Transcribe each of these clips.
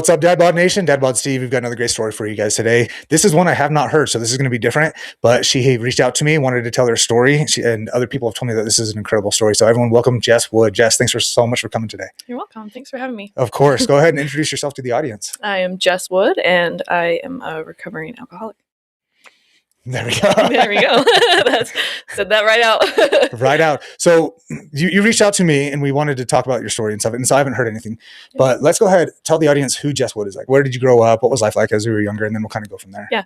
What's up, Dad Bod Nation? Dad Bod Steve. We've got another great story for you guys today. This is one I have not heard, so this is going to be different. But she reached out to me, wanted to tell their story, and other people have told me that this is an incredible story. So everyone, welcome Jess Wood. Jess, thanks so much for coming today. You're welcome. Thanks for having me. Of course. Go ahead and introduce yourself to the audience. I am Jess Wood, and I am a recovering alcoholic. There we go. There we go. Said that right out. Right out. So you reached out to me, and we wanted to talk about your story and stuff. And so I haven't heard anything. Yeah. But let's go ahead. Tell the audience who Jess Wood is. Like, where did you grow up? What was life like as you were younger? And then we'll kind of go from there. Yeah.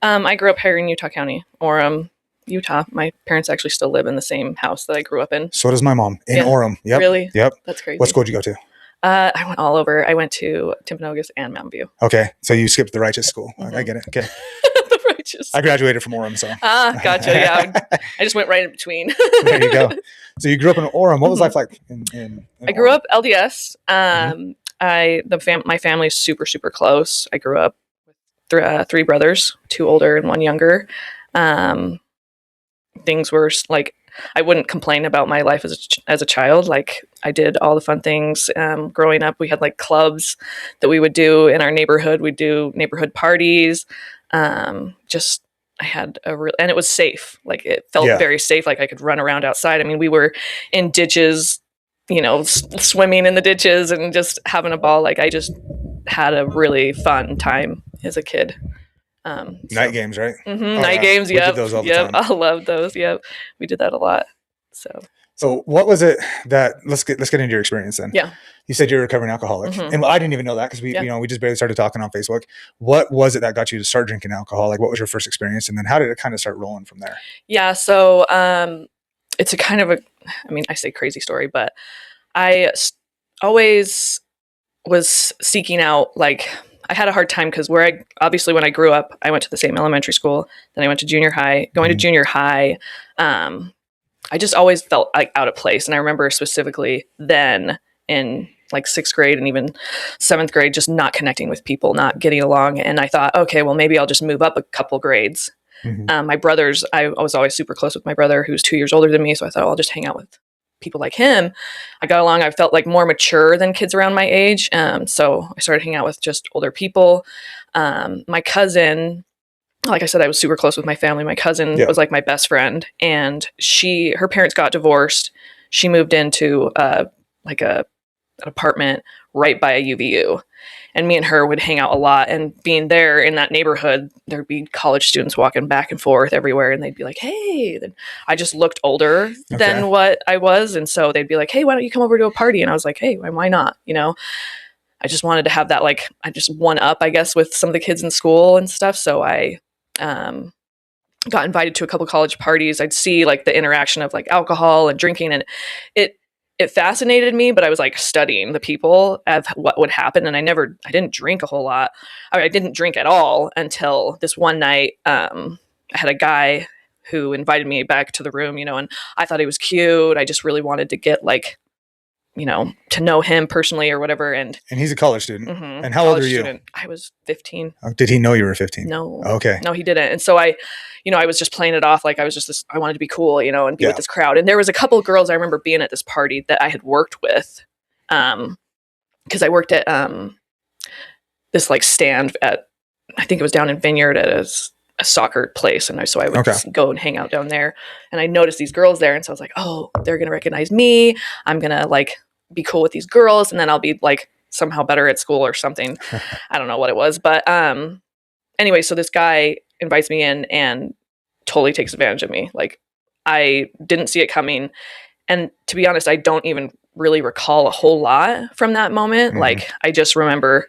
I grew up here in Utah County, Orem, Utah. My parents actually still live in the same house that I grew up in. So does my mom in Orem. Yep. Really? Yep. That's crazy. What school did you go to? I went all over. I went to Timpanogos and Mountain View. Okay. So you skipped the righteous school. Mm-hmm. I get it. Okay. I graduated from Orem, so. Gotcha. Yeah, I just went right in between. There you go. So you grew up in Orem. What was life like in I grew up LDS. My family is super, super close. I grew up with three brothers, 2 older and 1 younger. Things were like, I wouldn't complain about my life as a child. Like, I did all the fun things. Growing up, we had like clubs that we would do in our neighborhood. We'd do neighborhood parties. I had and it was safe. Like, it felt very safe. Like, I could run around outside. I mean, we were in ditches, swimming in the ditches and just having a ball. Like, I just had a really fun time as a kid. Night games, right? Mm-hmm, night games. Yep. We did those all the time. I love those. Yep. We did that a lot. So what was it that, let's get into your experience then. Yeah. You said you're a recovering alcoholic. Mm-hmm. And I didn't even know that because we just barely started talking on Facebook. What was it that got you to start drinking alcohol? Like, what was your first experience? And then how did it kind of start rolling from there? Yeah. So, it's a kind of I say crazy story, but I always was seeking out, like, I had a hard time because obviously when I grew up, I went to the same elementary school, then I went to junior high. Going to junior high, I just always felt like out of place. And I remember specifically then in like 6th grade and even 7th grade, just not connecting with people, not getting along. And I thought, okay, well, maybe I'll just move up a couple grades. Mm-hmm. My brothers, I was always super close with my brother who's 2 years older than me. So I thought, I'll just hang out with people like him. I got along. I felt like more mature than kids around my age. So I started hanging out with just older people. My cousin, like I said, I was super close with my family. My cousin was like my best friend, and her parents got divorced. She moved into an apartment right by a UVU, and me and her would hang out a lot. And being there in that neighborhood, there'd be college students walking back and forth everywhere, and they'd be like, "Hey!" Then I just looked older than what I was, and so they'd be like, "Hey, why don't you come over to a party?" And I was like, "Hey, why not?" I just wanted to have that, like, I just one up, I guess, with some of the kids in school and stuff. So I got invited to a couple college parties. I'd see like the interaction of like alcohol and drinking, and it fascinated me, but I was like studying the people of what would happen. And I didn't drink a whole lot. I didn't drink at all until this one night. I had a guy who invited me back to the room, and I thought he was cute. I just really wanted to get like, to know him personally or whatever. And he's a college student. Mm-hmm. And how old are you? Student. I was 15. Oh, did he know you were 15? No. Okay. No, he didn't. And so I was just playing it off like I was just I wanted to be cool, and be with this crowd. And there was a couple of girls I remember being at this party that I had worked with, because I worked at this like stand at, I think it was down in Vineyard at a soccer place. And so I would just go and hang out down there, and I noticed these girls there. And so I was like, oh, they're going to recognize me. I'm going to like be cool with these girls. And then I'll be like somehow better at school or something. I don't know what it was, but, anyway, so this guy invites me in and totally takes advantage of me. Like, I didn't see it coming. And to be honest, I don't even really recall a whole lot from that moment. Mm-hmm. Like, I just remember,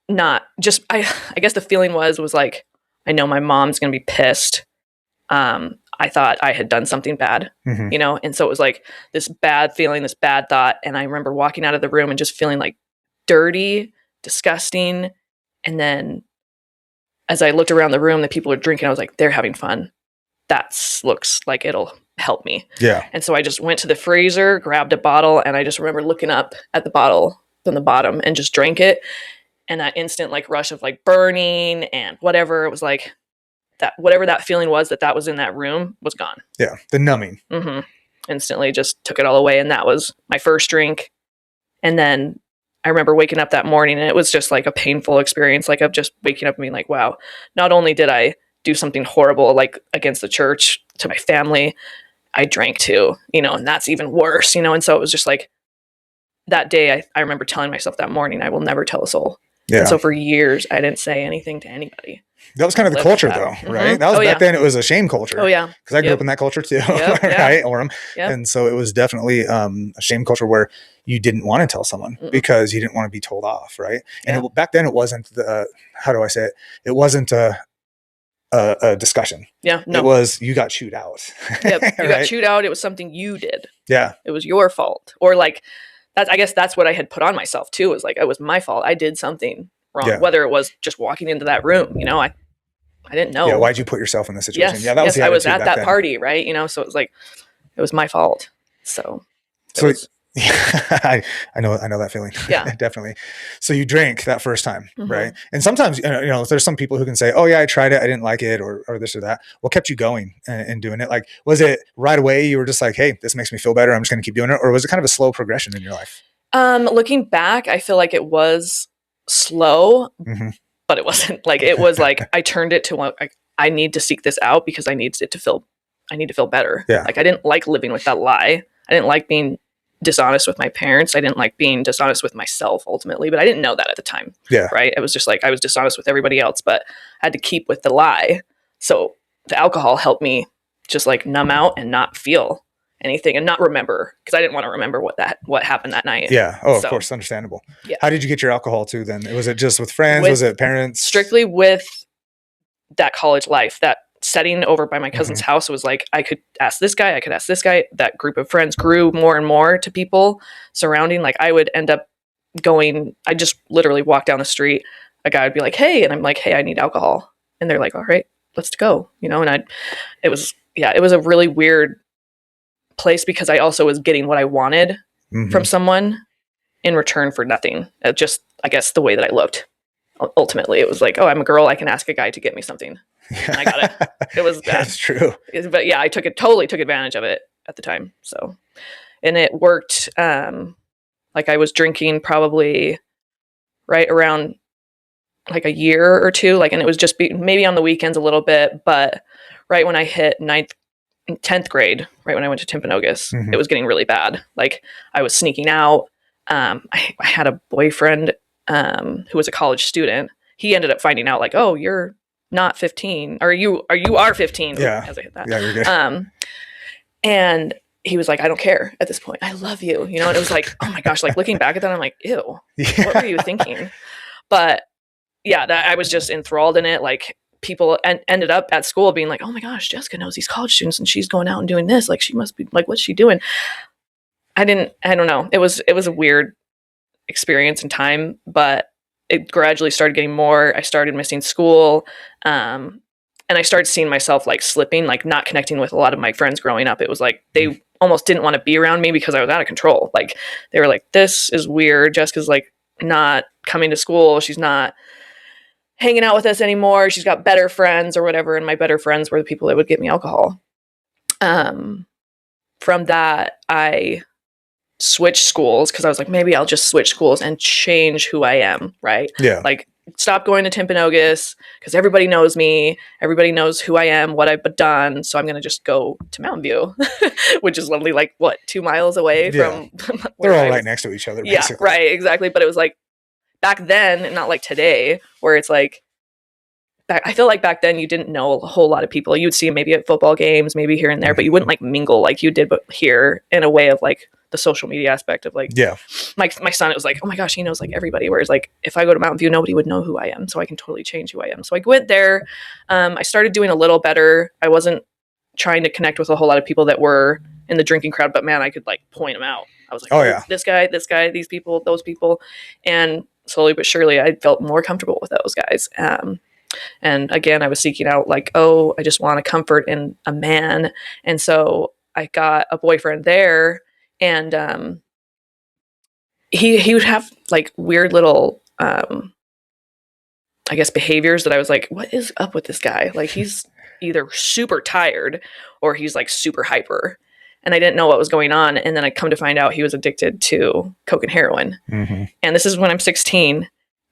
not just, I guess the feeling was like, I know my mom's going to be pissed. I thought I had done something bad, mm-hmm. And so it was like this bad feeling, this bad thought. And I remember walking out of the room and just feeling like dirty, disgusting. And then as I looked around the room, the people were drinking. I was like, they're having fun. That looks like it'll help me. Yeah. And so I just went to the freezer, grabbed a bottle, and I just remember looking up at the bottle from the bottom and just drank it. And that instant like rush of like burning and whatever, it was like that, whatever that feeling was that was in that room was gone. Yeah. The numbing. Mm-hmm. Instantly just took it all away. And that was my first drink. And then I remember waking up that morning and it was just like a painful experience, like of just waking up and being like, wow, not only did I do something horrible, like against the church, to my family, I drank too, and that's even worse, and so it was just like that day, I remember telling myself that morning, I will never tell a soul. And Yeah. so for years, I didn't say anything to anybody. That was kind of the culture, though, right? That was back then. It was a shame culture. Oh yeah, because I grew up in that culture too, Yep, right? Orem, Yep. and so it was definitely a shame culture where you didn't want to tell someone because you didn't want to be told off, right? And back then, it wasn't the how do I say it? It wasn't a discussion. Yeah, no. It was you got chewed out. Yep, you right? got chewed out. It was something you did. Yeah, it was your fault, or like that's. I guess that's what I had put on myself too. Was like it was my fault. I did something wrong. Yeah. Whether it was just walking into that room, I didn't know. Yeah, why'd you put yourself in this situation? Yes, Yeah, that was the I was attitude at back that then. party, right? So it was like it was my fault. So yeah, I know that feeling. Yeah. Definitely. So you drank that first time, Mhm. right? And sometimes, there's some people who can say, oh yeah, I tried it. I didn't like it or this or that. What kept you going and doing it? Like, was it right away? You were just like, hey, this makes me feel better. I'm just going to keep doing it. Or was it kind of a slow progression in your life? Looking back, I feel like it was slow, but it wasn't. Like it was like I turned it to like I need to seek this out because I need to feel better. Yeah. Like I didn't like living with that lie. I didn't like being dishonest with my parents. I didn't like being dishonest with myself ultimately, but I didn't know that at the time. Yeah. Right. It was just like I was dishonest with everybody else, but I had to keep with the lie. So the alcohol helped me just like numb out and not feel anything and not remember, because I didn't want to remember what happened that night. Yeah. Oh, of course. Understandable. Yeah. How did you get your alcohol too then? Was it just with friends? Was it parents? Strictly with that college life, that setting over by my cousin's house. Was like, I could ask this guy, I could ask this guy. That group of friends grew more and more to people surrounding. Like I would end up going, I just literally walk down the street. A guy would be like, hey, and I'm like, hey, I need alcohol. And they're like, all right, let's go. And it was a really weird place because I also was getting what I wanted from someone in return for nothing. Just, I guess, the way that I looked. Ultimately, it was like, oh, I'm a girl. I can ask a guy to get me something. And I got it. It was bad. That's true. But yeah, I totally took advantage of it at the time. So, and it worked. Like I was drinking probably right around like a year or two. Like, and it was just maybe on the weekends a little bit, but right when I hit 10th grade, right when I went to Timpanogos, it was getting really bad. Like I was sneaking out. I had a boyfriend who was a college student. He ended up finding out like, oh, you're not 15, or you are 15. Yeah. As I hit that. Yeah, you're good. And he was like, I don't care at this point. I love you. And it was like, oh my gosh, like looking back at that, I'm like, ew, what were you thinking? But yeah, that I was just enthralled in it. Like people ended up at school being like, oh my gosh, Jessica knows these college students and she's going out and doing this. Like she must be like, what's she doing? I don't know. It was a weird experience and time, but it gradually started getting more. I started missing school. And I started seeing myself like slipping, like not connecting with a lot of my friends growing up. It was like, they almost didn't want to be around me because I was out of control. Like they were like, this is weird. Jessica's like not coming to school. She's not hanging out with us anymore. She's got better friends or whatever. And my better friends were the people that would get me alcohol. From that, I switched schools because I was like, maybe I'll just switch schools and change who I am, right? Yeah. Like stop going to Timpanogos because everybody knows me. Everybody knows who I am, what I've done. So I'm going to just go to Mountain View, which is only like, 2 miles away from They're all right next to each other, basically. Yeah, right, exactly. But it was like back then, and not like today, where it's like, I feel like back then you didn't know a whole lot of people. You'd see them maybe at football games, maybe here and there, but you wouldn't like mingle like you did but here in a way of like the social media aspect of like, yeah, my son, it was like, oh my gosh, he knows like everybody. Whereas like if I go to Mountain View, nobody would know who I am. So I can totally change who I am. So I went there. I started doing a little better. I wasn't trying to connect with a whole lot of people that were in the drinking crowd, but man, I could like point them out. I was like, oh yeah, this guy, these people, those people. And slowly but surely I felt more comfortable with those guys. And again, I was seeking out like, oh, I just want a comfort in a man. And so I got a boyfriend there, and he would have like weird little, I guess, behaviors that I was like, what is up with this guy? Like he's either super tired or he's like super hyper. and I didn't know what was going on. And then I come to find out he was addicted to coke and heroin. Mm-hmm. And this is when I'm 16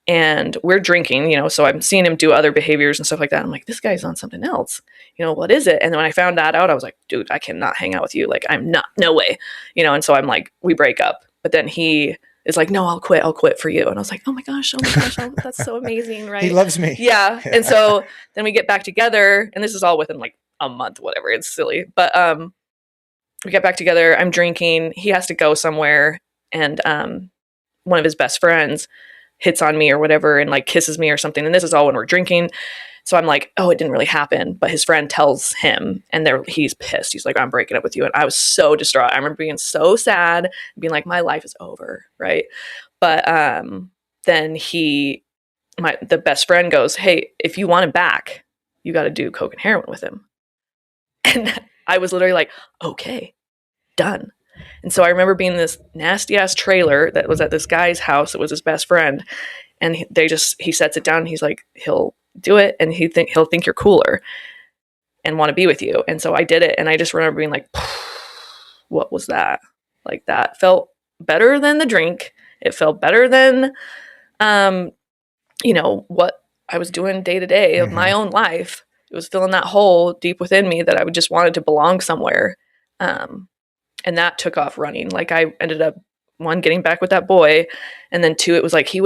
and we're drinking, so I'm seeing him do other behaviors and stuff like that. I'm like, this guy's on something else. What is it? And then when I found that out, I was like, dude, I cannot hang out with you. Like, I'm not, no way. And so I'm like, we break up. But then he is like, no, I'll quit for you. And I was like, oh my gosh, that's so amazing, right? He loves me. Yeah. And so then we get back together, and this is all within like a month, whatever. It's silly. But we get back together. I'm drinking. He has to go somewhere, and one of his best friends hits on me or whatever and like kisses me or something. And this is all when we're drinking. So I'm like, oh, it didn't really happen. But his friend tells him, and he's pissed. He's like, I'm breaking up with you. And I was so distraught. I remember being so sad, being like, my life is over, right? But then the best friend goes, hey, if you want him back, you got to do coke and heroin with him. And I was literally like, okay, done. And so I remember being in this nasty ass trailer that was at this guy's house. It was his best friend. And he sets it down. And he's like, he'll do it. And he'll think you're cooler and want to be with you. And so I did it. And I just remember being like, what was that? Like, that felt better than the drink. It felt better than, what I was doing day to day of my own life. It was filling that hole deep within me that I would just wanted to belong somewhere. And that took off running. Like, I ended up, one, getting back with that boy. And then two, it was like, they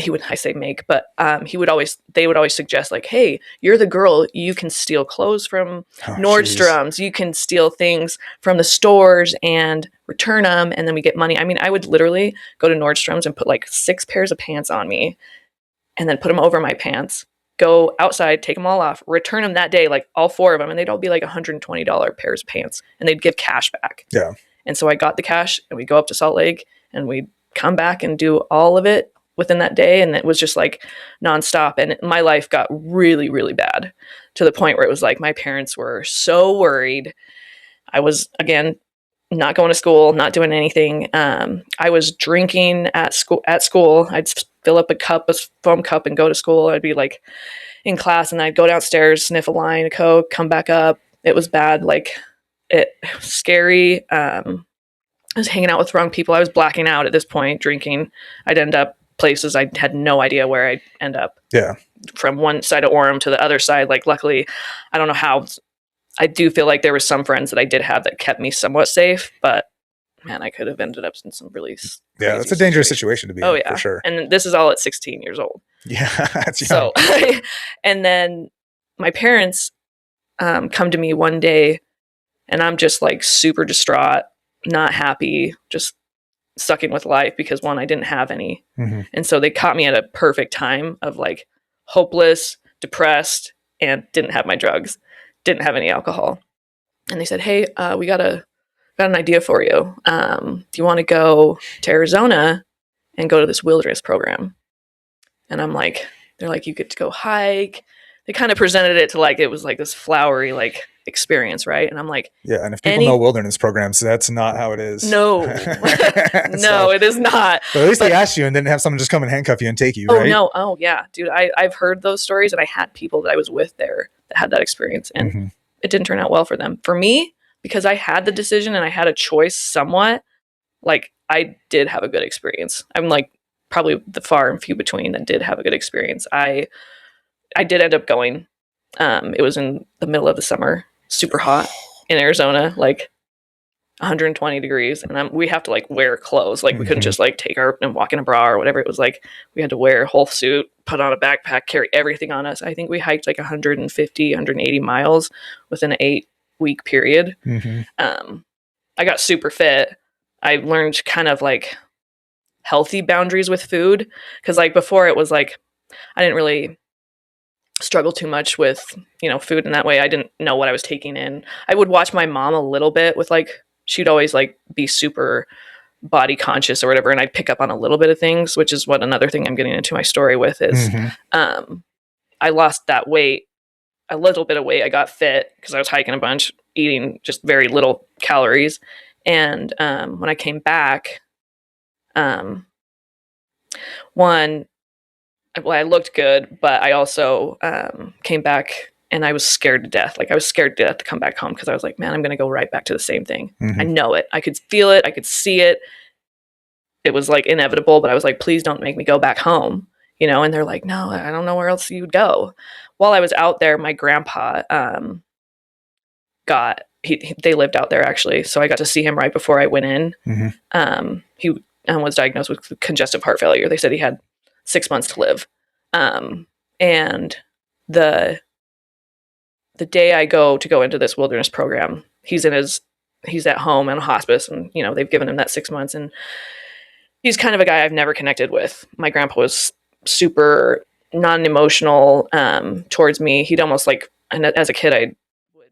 would always suggest like, hey, you're the girl, you can steal clothes from Nordstrom's, you can steal things from the stores and return them, and then we get money. I mean, I would literally go to Nordstrom's and put like 6 pairs of pants on me and then put them over my pants, go outside, take them all off, return them that day, like all 4 of them, and they'd all be like $120 pairs of pants, and they'd give cash back. Yeah. And so I got the cash, and we'd go up to Salt Lake, and we'd come back and do all of it within that day, and it was just like nonstop. And my life got really, really bad, to the point where it was like my parents were so worried. I was, again, not going to school, not doing anything. I was drinking at school. I'd fill up a foam cup and go to school. I'd be like in class, and I'd go downstairs, sniff a line of coke, come back up. It was bad. Like, it was scary. I was hanging out with the wrong people. I was blacking out at this point, drinking. I'd end up places I had no idea where I'd end up. Yeah. From one side of Orem to the other side. Like, luckily, I don't know how. I do feel like there were some friends that I did have that kept me somewhat safe, but man, I could have ended up in some really that's a dangerous situation to be in, for sure. And this is all at 16 years old. Yeah, that's young. So, and then my parents come to me one day, and I'm just like super distraught, not happy, just sucking with life because, one, I didn't have any. Mm-hmm. And so they caught me at a perfect time of like hopeless, depressed, and didn't have my drugs, didn't have any alcohol. And they said, hey, we got an idea for you. Do you want to go to Arizona and go to this wilderness program? And I'm like, they're like, you get to go hike. They kind of presented it to like, it was like this flowery like experience, right? And I'm like, yeah. And if people know wilderness programs, that's not how it is. No, no, it is not. But at least they asked you and didn't have someone just come and handcuff you and take you, right? No. Oh yeah, dude. I've heard those stories, and I had people that I was with there that had that experience, and it didn't turn out well for them. For me, because I had the decision and I had a choice somewhat, like, I did have a good experience. I'm like probably the far and few between that did have a good experience. I did end up going. It was in the middle of the summer, super hot in Arizona, like 120 degrees. And we have to like wear clothes. Like, we couldn't just like and walk in a bra or whatever. It was like, we had to wear a whole suit, put on a backpack, carry everything on us. I think we hiked like 150, 180 miles within an 8-week period. I got super fit. I learned kind of like healthy boundaries with food. Cause like before it was like, I didn't really struggle too much with, food in that way. I didn't know what I was taking in. I would watch my mom a little bit with like, she'd always like be super body conscious or whatever. And I'd pick up on a little bit of things, which is what another thing I'm getting into my story with is, I lost that weight, a little bit of weight. I got fit because I was hiking a bunch, eating just very little calories. And when I came back, one, well, I looked good, but I also came back and I was scared to death. Like I was scared to death to come back home because I was like, man, I'm going to go right back to the same thing. I know it. I could feel it. I could see it. It was like inevitable, but I was like, please don't make me go back home, you know? And they're like, no, I don't know where else you'd go. While I was out there, my grandpa they lived out there actually. So I got to see him right before I went in. He was diagnosed with congestive heart failure. They said he had 6 months to live. And the day I go into this wilderness program, he's at home in a hospice, and you know, they've given him that 6 months, and he's kind of a guy I've never connected with. My grandpa was super non-emotional towards me. He'd almost like, and as a kid, I would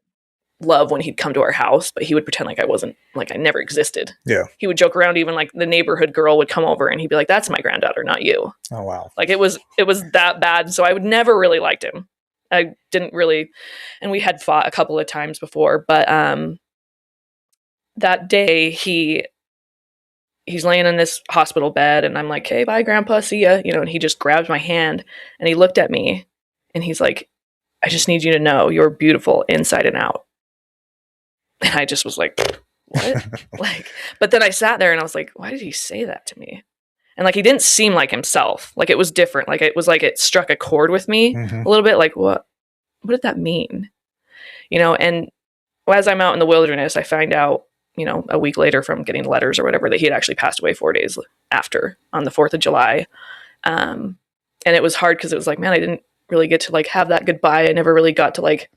love when he'd come to our house, but he would pretend like I never existed. Yeah. He would joke around, even like the neighborhood girl would come over and he'd be like, that's my granddaughter, not you. Oh, wow. Like it was that bad. So I would never really liked him. I didn't really, and we had fought a couple of times before, but that day he's laying in this hospital bed, and I'm like, hey, bye, Grandpa, see ya. You know, and he just grabbed my hand and he looked at me and he's like, I just need you to know you're beautiful inside and out. And I just was like, what? But then I sat there and I was like, why did he say that to me? And like, he didn't seem like himself. Like it was different. Like it was like it struck a chord with me a little bit. Like, what did that mean? You know, and as I'm out in the wilderness, I find out, you know, a week later from getting letters or whatever, that he had actually passed away 4 days after, on the 4th of July. And it was hard because it was like, man, I didn't really get to like have that goodbye. I never really got to like,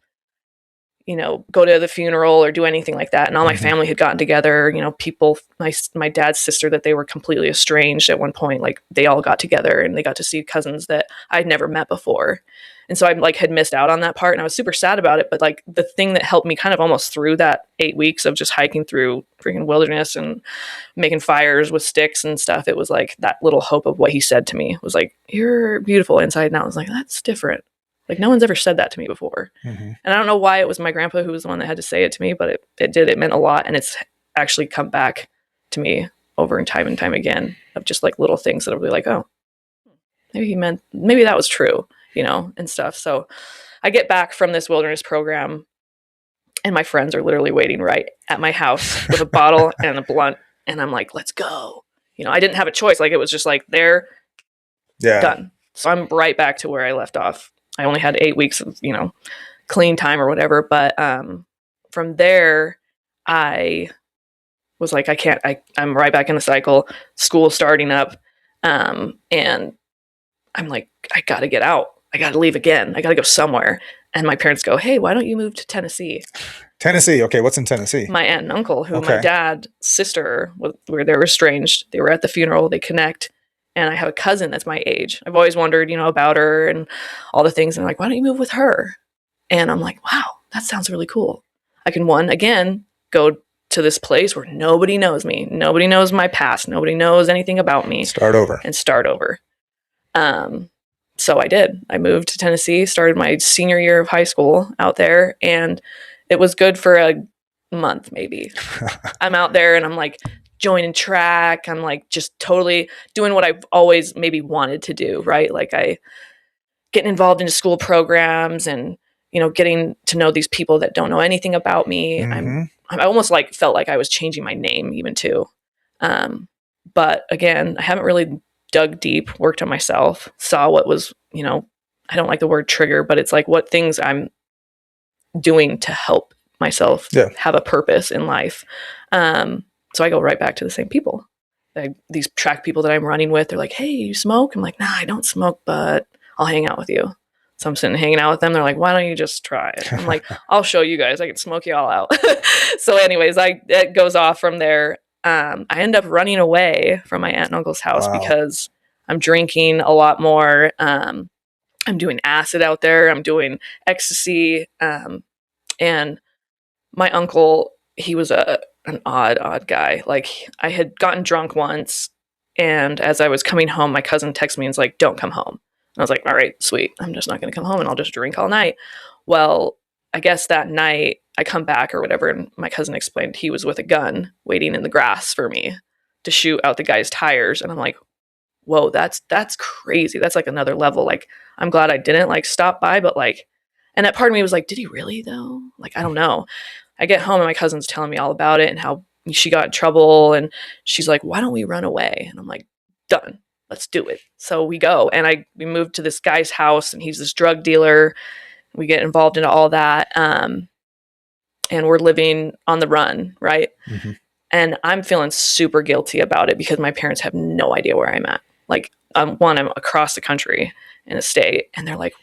you know, go to the funeral or do anything like that. And all my family had gotten together, you know, people, my dad's sister that they were completely estranged at one point, like they all got together and they got to see cousins that I'd never met before. And so I like had missed out on that part and I was super sad about it. But like the thing that helped me kind of almost through that 8 weeks of just hiking through freaking wilderness and making fires with sticks and stuff, it was like that little hope of what he said to me. It was like, you're beautiful inside and out. I was like, that's different. Like no one's ever said that to me before. And I don't know why it was my grandpa who was the one that had to say it to me, but it did. It meant a lot. And it's actually come back to me over and time again of just like little things that will be like, oh, maybe that was true, you know, and stuff. So I get back from this wilderness program and my friends are literally waiting right at my house with a bottle and a blunt. And I'm like, let's go. You know, I didn't have a choice. Like it was just like, they're done. So I'm right back to where I left off. I only had 8 weeks of, you know, clean time or whatever. But from there, I was like, I'm right back in the cycle, school starting up. And I'm like, I got to get out. I got to leave again. I got to go somewhere. And my parents go, hey, why don't you move to Tennessee? Tennessee. Okay. What's in Tennessee? My aunt and uncle, who my dad's sister, where they were estranged, they were at the funeral, they connect. And I have a cousin that's my age. I've always wondered, you know, about her and all the things. And I'm like, why don't you move with her? And I'm like, wow, that sounds really cool. I can, again, go to this place where nobody knows me. Nobody knows my past. Nobody knows anything about me. Start over. So I did. I moved to Tennessee, started my senior year of high school out there. And it was good for a month, maybe. I'm out there and I'm like, joining track. I'm like just totally doing what I've always maybe wanted to do, right? Like I getting involved into school programs and, you know, getting to know these people that don't know anything about me. I almost like felt like I was changing my name even too. But again, I haven't really dug deep, worked on myself, saw what was, you know, I don't like the word trigger, but it's like what things I'm doing to help myself have a purpose in life. So I go right back to the same people. These track people that I'm running with, they're like, hey, you smoke? I'm like, nah, I don't smoke, but I'll hang out with you. So I'm sitting hanging out with them. They're like, why don't you just try it? I'm like, I'll show you guys. I can smoke you all out. So anyways, it goes off from there. I end up running away from my aunt and uncle's house because I'm drinking a lot more. I'm doing acid out there. I'm doing ecstasy. And my uncle, he was an odd guy. Like I had gotten drunk once, and as I was coming home, my cousin texted me and was like, don't come home. And I was like, all right, sweet. I'm just not going to come home and I'll just drink all night. Well, I guess that night I come back or whatever, and my cousin explained he was with a gun waiting in the grass for me to shoot out the guy's tires. And I'm like, whoa, that's crazy. That's like another level. Like, I'm glad I didn't like stop by, but like And that part of me was like, did he really though? Like, I don't know. I get home and my cousin's telling me all about it and how she got in trouble. And she's like, why don't we run away? And I'm like, done. Let's do it. So we go. And we moved to this guy's house, and he's this drug dealer. We get involved into all that. And we're living on the run, right? Mm-hmm. And I'm feeling super guilty about it because my parents have no idea where I'm at. Like, I'm across the country in a state, and they're like,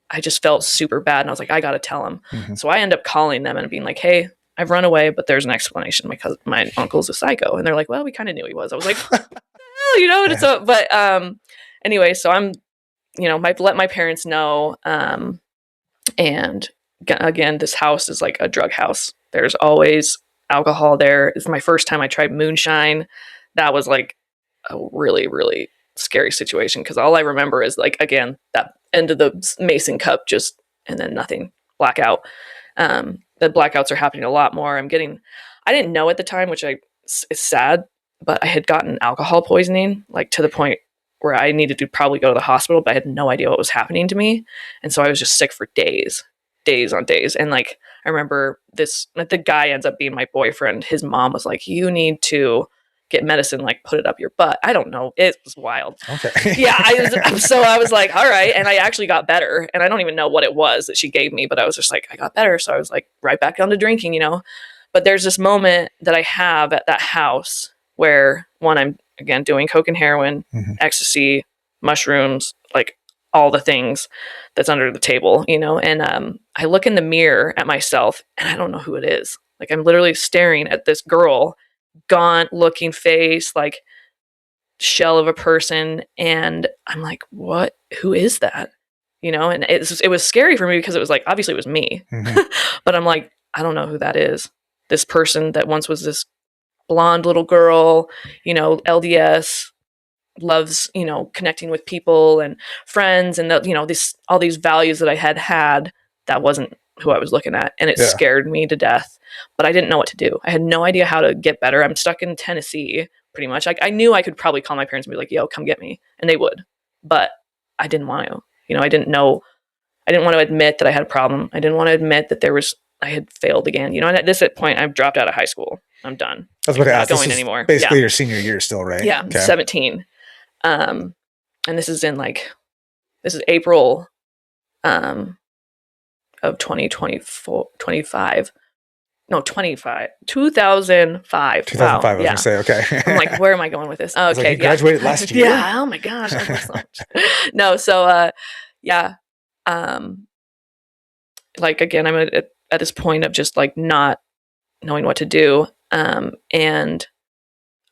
I just felt super bad. And I was like, I got to tell them. Mm-hmm. So I end up calling them and being like, hey, I've run away, but there's an explanation. My uncle's a psycho. And they're like, well, we kind of knew he was. I was like, well, you know, and so, but anyway, so I'm, you know, let my parents know. And again, this house is like a drug house. There's always alcohol there. It's my first time I tried moonshine. That was like a really, really scary situation because all I remember is like, again, that end of the Mason cup and then nothing, blackout. The blackouts are happening a lot more. I didn't know at the time, which is sad, but I had gotten alcohol poisoning, like to the point where I needed to probably go to the hospital, but I had no idea what was happening to me. And so I was just sick for days on days. And like, I remember the guy ends up being my boyfriend. His mom was like, you need to get medicine, like put it up your butt. I don't know. It was wild. Okay. Yeah. I was like, all right. And I actually got better. And I don't even know what it was that she gave me, but I was just like, I got better. So I was like right back down to drinking, you know, but there's this moment that I have at that house where I'm again doing coke and heroin, mm-hmm. ecstasy, mushrooms, like all the things that's under the table, you know? And I look in the mirror at myself and I don't know who it is. Like I'm literally staring at this girl, gaunt looking face, like shell of a person. And I'm like, who is that? You know? And it was scary for me because it was like, obviously it was me, mm-hmm. but I'm like, I don't know who that is. This person that once was this blonde little girl, you know, LDS, loves, you know, connecting with people and friends and, you know, all these values that I had, that wasn't who I was looking at. And it scared me to death, but I didn't know what to do. I had no idea how to get better. I'm stuck in Tennessee pretty much. Like I knew I could probably call my parents and be like, yo, come get me. And they would, but I didn't want to, you know, I didn't want to admit that I had a problem. I didn't want to admit that I had failed again, you know, and at this point I've dropped out of high school. I'm done. I was about to ask, not going anymore. Basically your senior year still, right? Yeah. Okay. 17. And this is April, of 2005. No, 2005. 2005. 2005, wow. I was going to say, okay. I'm like, where am I going with this? Oh, okay. Like you graduated last year? Yeah. Oh my gosh. No. So, yeah. Like, again, I'm at this point of just like not knowing what to do. And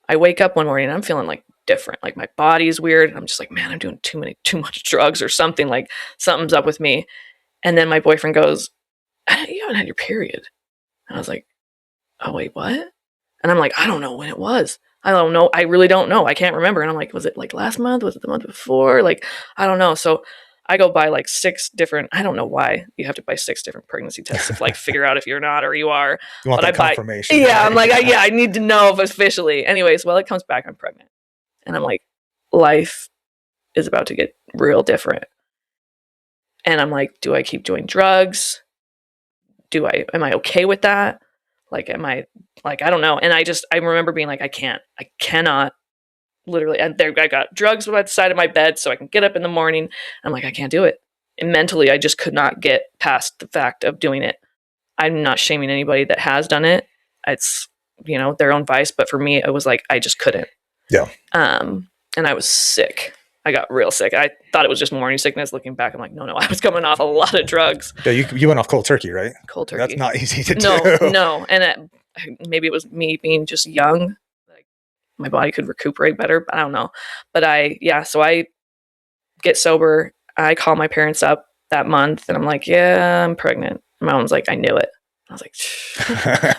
I wake up one morning and I'm feeling like different. Like my body's weird. And I'm just like, man, I'm doing too much drugs or something. Like something's up with me. And then my boyfriend goes, you haven't had your period. And I was like, oh, wait, what? And I'm like, I don't know when it was. I don't know. I really don't know. I can't remember. And I'm like, was it like last month? Was it the month before? Like, I don't know. So I go buy like 6 different, I don't know why you have to buy 6 different pregnancy tests to like figure out if you're not or you are. You want that confirmation. Yeah, right? I'm like, I need to know if officially. Anyways, well, it comes back, I'm pregnant. And I'm like, life is about to get real different. And I'm like, do I keep doing drugs? Am I okay with that? Like, I don't know. And I remember being like, I cannot literally, and I got drugs by the side of my bed so I can get up in the morning. I'm like, I can't do it. And mentally, I just could not get past the fact of doing it. I'm not shaming anybody that has done it. It's, you know, their own vice. But for me, it was like, I just couldn't. Yeah. And I was sick. I got real sick. I thought it was just morning sickness. Looking back, I'm like, no, I was coming off a lot of drugs. Yeah, you went off cold turkey, right? Cold turkey. That's not easy to do. No. And maybe it was me being just young. Like my body could recuperate better, but I don't know. But so I get sober. I call my parents up that month and I'm like, yeah, I'm pregnant. My mom's like, I knew it. I was like,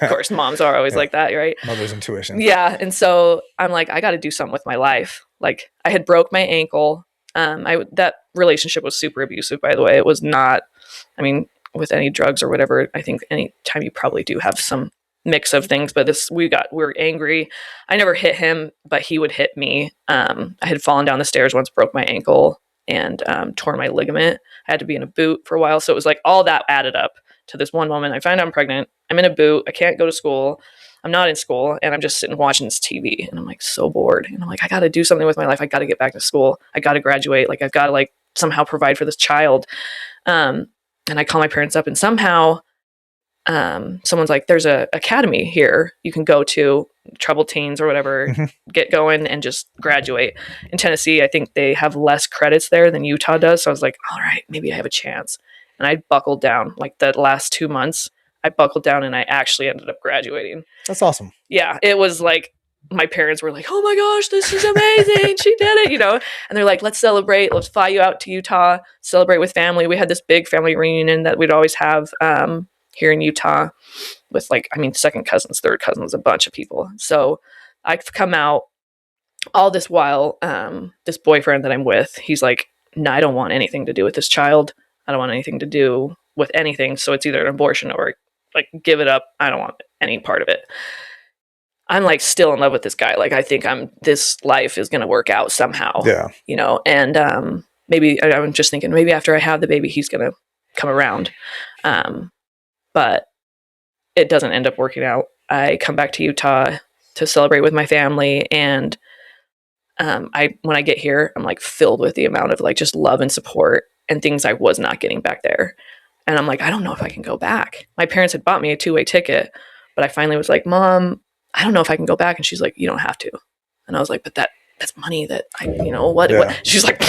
of course, moms are always like that, right? Mother's intuition. Yeah. And so I'm like, I got to do something with my life. Like I had broke my ankle. That relationship was super abusive, by the way. It was not, I mean, with any drugs or whatever, I think any time you probably do have some mix of things, but we were angry. I never hit him, but he would hit me. I had fallen down the stairs once, broke my ankle. and tore my ligament. I had to be in a boot for a while. So it was like all that added up to this one moment. I find out I'm pregnant. I'm in a boot. I can't go to school. I'm not in school, and I'm just sitting watching this TV, and I'm like so bored. And I'm like, I got to do something with my life. I got to get back to school. I got to graduate. Like I've got to like somehow provide for this child. And I call my parents up, and somehow someone's like, there's a academy here you can go to, troubled teens or whatever, get going and just graduate. In Tennessee, I think they have less credits there than Utah does. So I was like, all right, maybe I have a chance. And I buckled down. Like the last 2 months, I buckled down and I actually ended up graduating. That's awesome. Yeah, it was like my parents were like, oh my gosh, this is amazing. She did it, you know? And they're like, let's celebrate. Let's fly you out to Utah, celebrate with family. We had this big family reunion that we'd always have here in Utah with like, I mean, second cousins, third cousins, a bunch of people. So I've come out all this while, this boyfriend that I'm with, he's like, no, I don't want anything to do with this child. I don't want anything to do with anything. So it's either an abortion or like, give it up. I don't want any part of it. I'm like still in love with this guy. Like, I think this life is going to work out somehow, you know? And, maybe I'm just thinking maybe after I have the baby, he's going to come around. But it doesn't end up working out. I come back to Utah to celebrate with my family. And, when I get here, I'm like filled with the amount of like just love and support and things I was not getting back there. And I'm like, I don't know if I can go back. My parents had bought me a 2-way ticket, but I finally was like, Mom, I don't know if I can go back. And she's like, you don't have to. And I was like, but that's money that I, you know, what? She's like,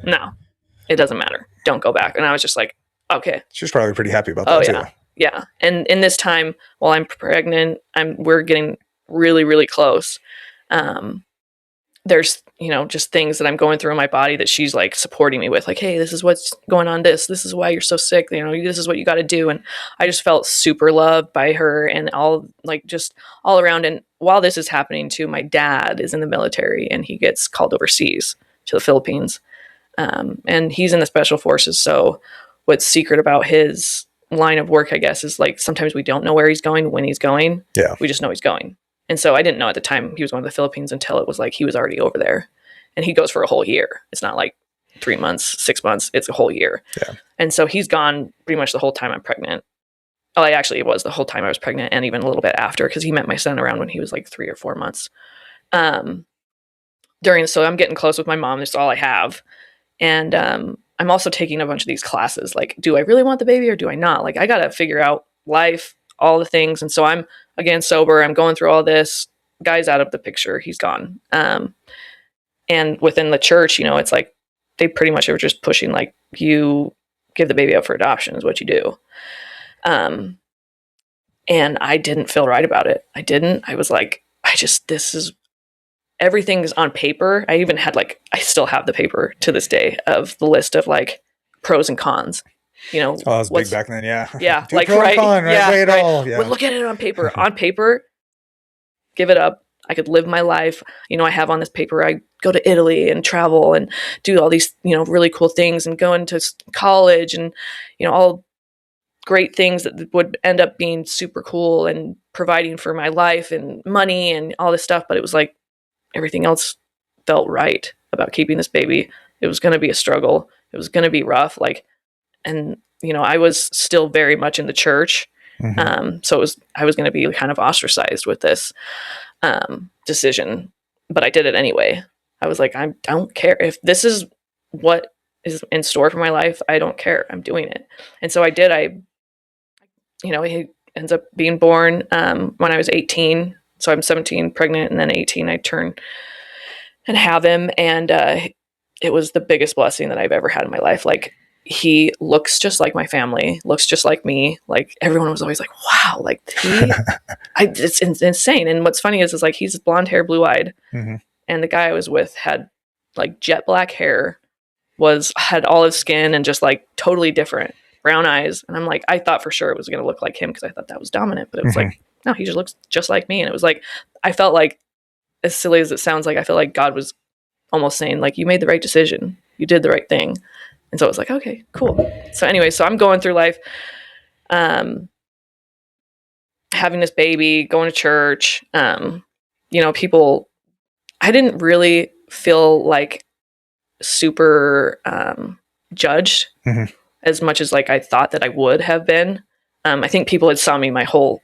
no, it doesn't matter. Don't go back. And I was just like, okay. She's probably pretty happy about that too. Yeah. And in this time while I'm pregnant, we're getting really, really close. There's, you know, just things that I'm going through in my body that she's like supporting me with, like, hey, this is what's going on. This is why you're so sick. You know, this is what you got to do. And I just felt super loved by her and all like just all around. And while this is happening too, my dad is in the military and he gets called overseas to the Philippines. And he's in the special forces. So what's secret about his line of work, I guess, is like sometimes we don't know where he's going, when he's going. Yeah. We just know he's going. And so I didn't know at the time he was going to the Philippines until it was like he was already over there. And he goes for a whole year. It's not like 3 months, 6 months. It's a whole year. Yeah. And so he's gone pretty much the whole time I'm pregnant. Oh, it was the whole time I was pregnant and even a little bit after because he met my son around when he was like 3 or 4 months. So I'm getting close with my mom. That's all I have. And I'm also taking a bunch of these classes. Like, do I really want the baby or do I not? Like, I got to figure out life, all the things. And so I'm, again, sober. I'm going through all this. Guy's out of the picture. He's gone. And within the church, you know, it's like they pretty much are just pushing, like, you give the baby up for adoption is what you do. And I didn't feel right about it. I was like, everything's on paper. I even had I still have the paper to this day of the list of like pros and cons. You know, oh, it was big back then. Yeah. Yeah. Like pro and con, right? Yeah, Weigh it all. Yeah. But look at it on paper. On paper, give it up. I could live my life. You know, I have on this paper, I go to Italy and travel and do all these, you know, really cool things and go into college and, you know, all great things that would end up being super cool and providing for my life and money and all this stuff. But it was like everything else felt right about keeping this baby. It was going to be a struggle. It was going to be rough. And, you know, I was still very much in the church. Mm-hmm. So I was going to be kind of ostracized with this decision, but I did it anyway. I was like, I don't care if this is what is in store for my life. I don't care. I'm doing it. And so I did. He ends up being born when I was 18. So I'm 17 pregnant, and then 18 I turn and have him. And it was the biggest blessing that I've ever had in my life. Like, he looks just like my family, looks just like me. Like, everyone was always like, wow, like it's insane. And what's funny is like, he's blonde hair, blue eyed. Mm-hmm. And the guy I was with had like jet black hair, had olive skin and just like totally different brown eyes. And I'm like, I thought for sure it was going to look like him because I thought that was dominant, but it was mm-hmm. like, no, he just looks just like me. And it was like, I felt like, as silly as it sounds, like I feel like God was almost saying like, you made the right decision. You did the right thing. And so I was like, okay, cool. So anyway, so I'm going through life, having this baby, going to church, you know, people, I didn't really feel like super judged Mhm. as much as like I thought that I would have been. I think people had saw me my whole,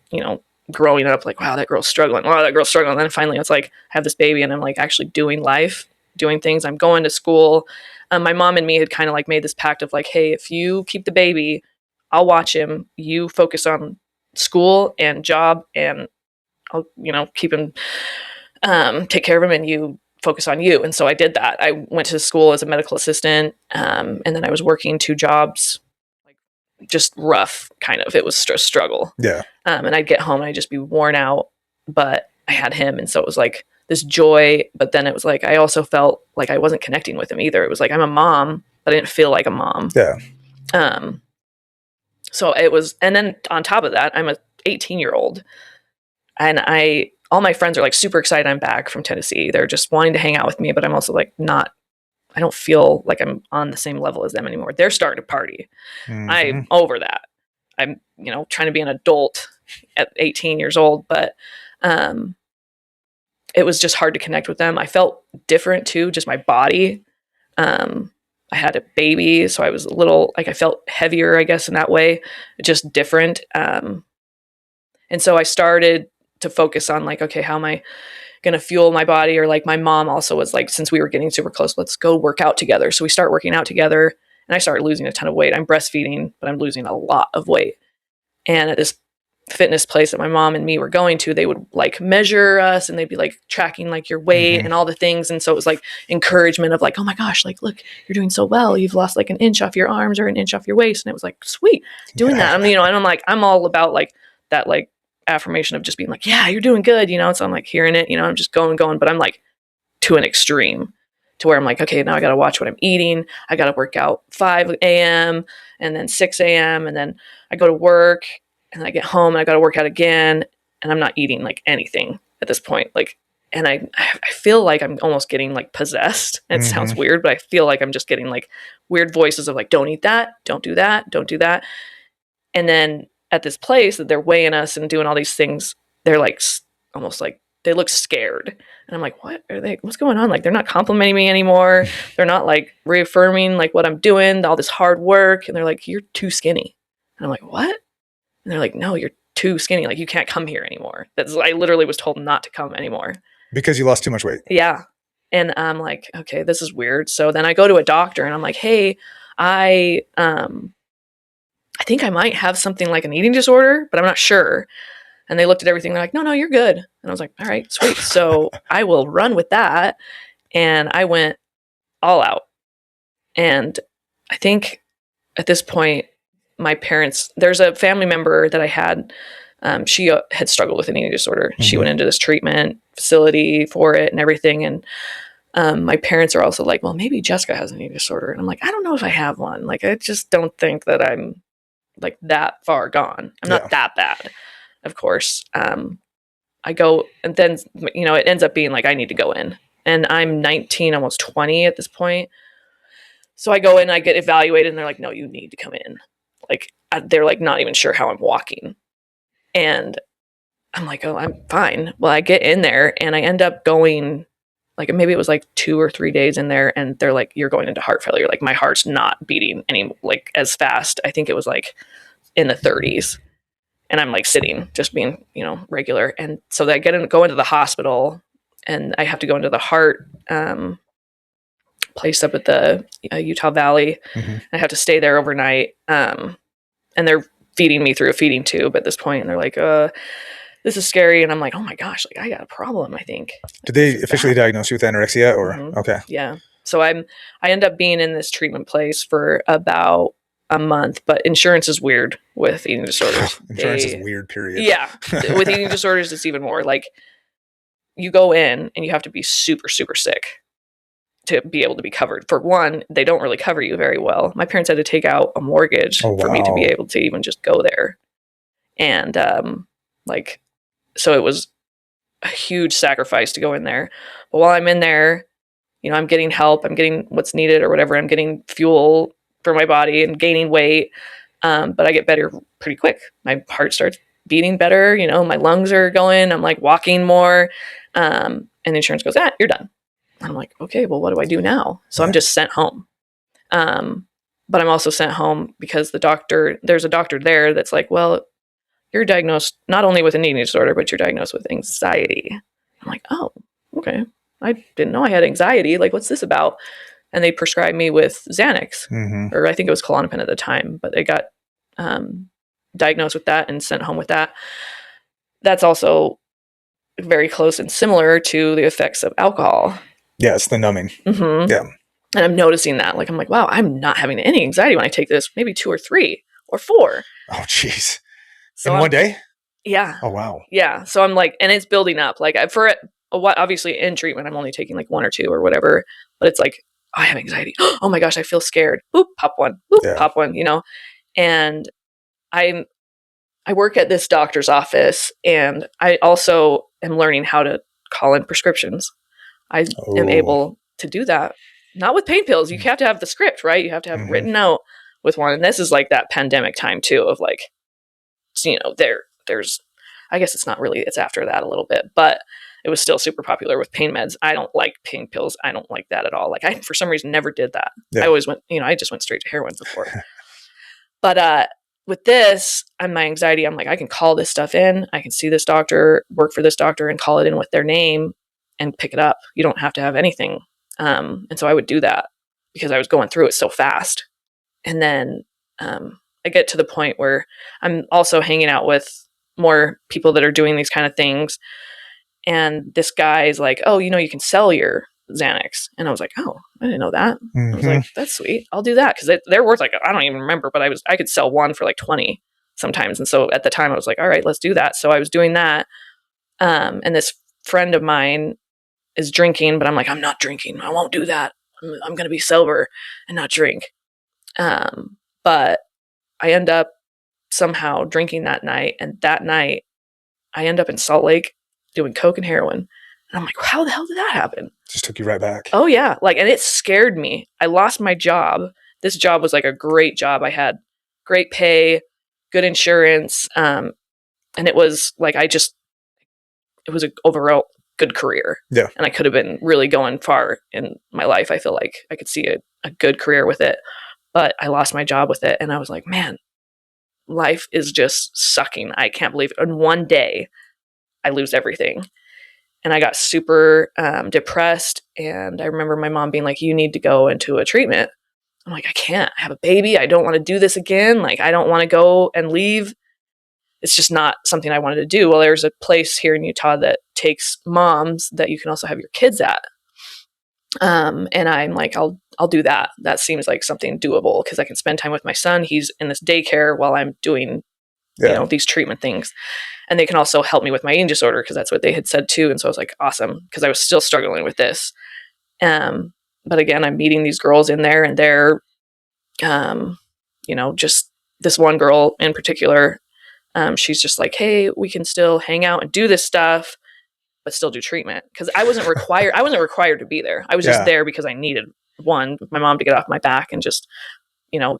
growing up, like, wow, that girl's struggling. Wow, that girl's struggling. And then finally it's like, I have this baby and I'm like actually doing life, doing things. I'm going to school. My mom and me had kind of like made this pact of like, hey, if you keep the baby, I'll watch him. You focus on school and job, and I'll, keep him, take care of him, and you focus on you. And so I did that. I went to school as a medical assistant, and then I was working 2 jobs, like just rough, kind of. It was a struggle. Yeah. And I'd get home and I'd just be worn out, but I had him, and so it was like this joy. But then it was like I also felt like I wasn't connecting with him either. It was like I'm a mom, but I didn't feel like a mom. Yeah. So it was, and then on top of that, I'm a 18-year-old, and all my friends are like super excited I'm back from Tennessee. They're just wanting to hang out with me, but I'm also like not. I don't feel like I'm on the same level as them anymore. They're starting to party. Mhm. I'm over that. I'm, trying to be an adult at 18 years old, but it was just hard to connect with them. I felt different too, just my body. I had a baby, so I was a little, like, I felt heavier, I guess, in that way, just different. And so I started to focus on like, okay, how am I going to fuel my body? Or like my mom also was like, since we were getting super close, let's go work out together. So we start working out together, and I started losing a ton of weight. I'm breastfeeding, but I'm losing a lot of weight. And at this fitness place that my mom and me were going to, they would like measure us, and they'd be like tracking like your weight and all the things. And so it was like encouragement of like, oh my gosh, like, look, you're doing so well. You've lost like an inch off your arms or an inch off your waist. And it was like, sweet, doing that. And I'm like, I'm all about like that, like affirmation of just being like, yeah, you're doing good. So I'm like hearing it, I'm just going, but I'm like to an extreme to where I'm like, okay, now I got to watch what I'm eating. I got to work out 5 a.m. and then 6 a.m. And then I go to work, and I get home and I got to work out again, and I'm not eating like anything at this point. Like, and I feel like I'm almost getting like possessed. It sounds weird, but I feel like I'm just getting like weird voices of like, don't eat that, don't do that, don't do that. And then at this place that they're weighing us and doing all these things, they're like almost like they look scared. And I'm like, what are they, what's going on? Like, they're not complimenting me anymore. They're not like reaffirming like what I'm doing, all this hard work. And they're like, you're too skinny. And I'm like, what? And they're like, no, you're too skinny. Like, you can't come here anymore. I literally was told not to come anymore. Because you lost too much weight. Yeah. And I'm like, okay, this is weird. So then I go to a doctor and I'm like, hey, I think I might have something like an eating disorder, but I'm not sure. And they looked at everything. They're like, no, you're good. And I was like, all right, sweet. So I will run with that. And I went all out. And I think at this point, my parents, there's a family member that I had, she had struggled with an eating disorder. She went into this treatment facility for it and everything. And my parents are also like, well, maybe Jessica has an eating disorder. And I'm like, I don't know if I have one. Like, I just don't think that I'm like that far gone. I'm not that bad, of course. I go, and then, it ends up being like, I need to go in. And I'm 19, almost 20 at this point. So I go in, I get evaluated, and they're like, no, you need to come in. Like, they're like not even sure how I'm walking. And I'm like, oh, I'm fine. Well, I get in there and I end up going, like, maybe it was like 2 or 3 days in there, and they're like, you're going into heart failure. Like, my heart's not beating any, like, as fast. I think it was like in the 30s. And I'm like sitting, just being, regular. And so I go into the hospital, and I have to go into the heart place up at the Utah Valley. I have to stay there overnight. And they're feeding me through a feeding tube at this point. And they're like, this is scary. And I'm like, oh my gosh, like, I got a problem, I think. Did they officially diagnose you with anorexia or? Okay. Yeah. So I end up being in this treatment place for about a month, but insurance is weird with eating disorders. Insurance is weird, period. Yeah. With eating disorders, it's even more. Like, you go in and you have to be super, super sick to be able to be covered. For one, they don't really cover you very well. My parents had to take out a mortgage for me to be able to even just go there. And so it was a huge sacrifice to go in there. But while I'm in there, I'm getting help, I'm getting what's needed or whatever. I'm getting fuel for my body and gaining weight. But I get better pretty quick. My heart starts beating better. My lungs are going. I'm like walking more. And insurance goes, you're done. And I'm like, okay, well, what do I do now? So Yeah. I'm just sent home. But I'm also sent home because there's a doctor there that's like, well, you're diagnosed not only with an eating disorder, but you're diagnosed with anxiety. I'm like, oh, okay. I didn't know I had anxiety. Like, what's this about? And they prescribed me with Xanax, or I think it was Klonopin at the time, but they got diagnosed with that and sent home with that. That's also very close and similar to the effects of alcohol. Yeah, it's the numbing. Mm-hmm. Yeah. And I'm noticing that. Like, I'm like, wow, I'm not having any anxiety when I take this, maybe 2 or 3 or 4. Oh, jeez. So In one day? Yeah. Oh, wow. Yeah. So I'm like, and it's building up. Like, for it, obviously in treatment, I'm only taking like 1 or 2 or whatever, but it's like, oh, I have anxiety. Oh my gosh, I feel scared. Boop, pop one. Boop, Yeah. pop one, you know? And I work at this doctor's office, and I also am learning how to call in prescriptions. I am able to do that. Not with pain pills. You have to have the script, right? You have to have it written out with one. And this is like that pandemic time too, of like, you know, there's, I guess it's not really, it's after that a little bit, but it was still super popular with pain meds. I don't like pain pills. I don't like that at all. Like, I, for some reason, never did that. Yeah. I always went, you know, I just went straight to heroin before. But with this and my anxiety, I'm like, I can call this stuff in. I can see this doctor, work for this doctor, and call it in with their name and pick it up. You don't have to have anything. And so I would do that because I was going through it so fast. And then I get to the point where I'm also hanging out with more people that are doing these kind of things. And this guy is like, oh, you know, you can sell your Xanax. And I was like, oh, I didn't know that. I was like, that's sweet. I'll do that. Because they're worth like, I don't even remember, but I could sell one for like 20 sometimes. And so at the time I was like, all right, let's do that. So I was doing that. And this friend of mine is drinking, but I'm like, I'm not drinking. I won't do that. I'm going to be sober and not drink. But I end up somehow drinking that night. And that night I end up in Salt Lake doing coke and heroin. And I'm like, how the hell did that happen? Just took you right back. Oh yeah. Like, and it scared me. I lost my job. This job was like a great job. I had great pay, good insurance. And it was like, it was an overall good career. Yeah. And I could have been really going far in my life. I feel like I could see a good career with it, but I lost my job with it. And I was like, man, life is just sucking. I can't believe it. In one day, I lose everything. And I got super depressed. And I remember my mom being like, you need to go into a treatment. I'm like, I can't. I have a baby. I don't want to do this again. Like, I don't want to go and leave. It's just not something I wanted to do. Well, there's a place here in Utah that takes moms that you can also have your kids at. And I'm like, I'll do that. That seems like something doable because I can spend time with my son. He's in this daycare while I'm doing, you know, these treatment things. And they can also help me with my eating disorder because that's what they had said too. And so I was like, awesome, because I was still struggling with this. But again, I'm meeting these girls in there, and they're, you know, just this one girl in particular. She's just like, hey, we can still hang out and do this stuff, but still do treatment. Because I wasn't required to be there. I was just there because I needed my mom to get off my back and just, you know,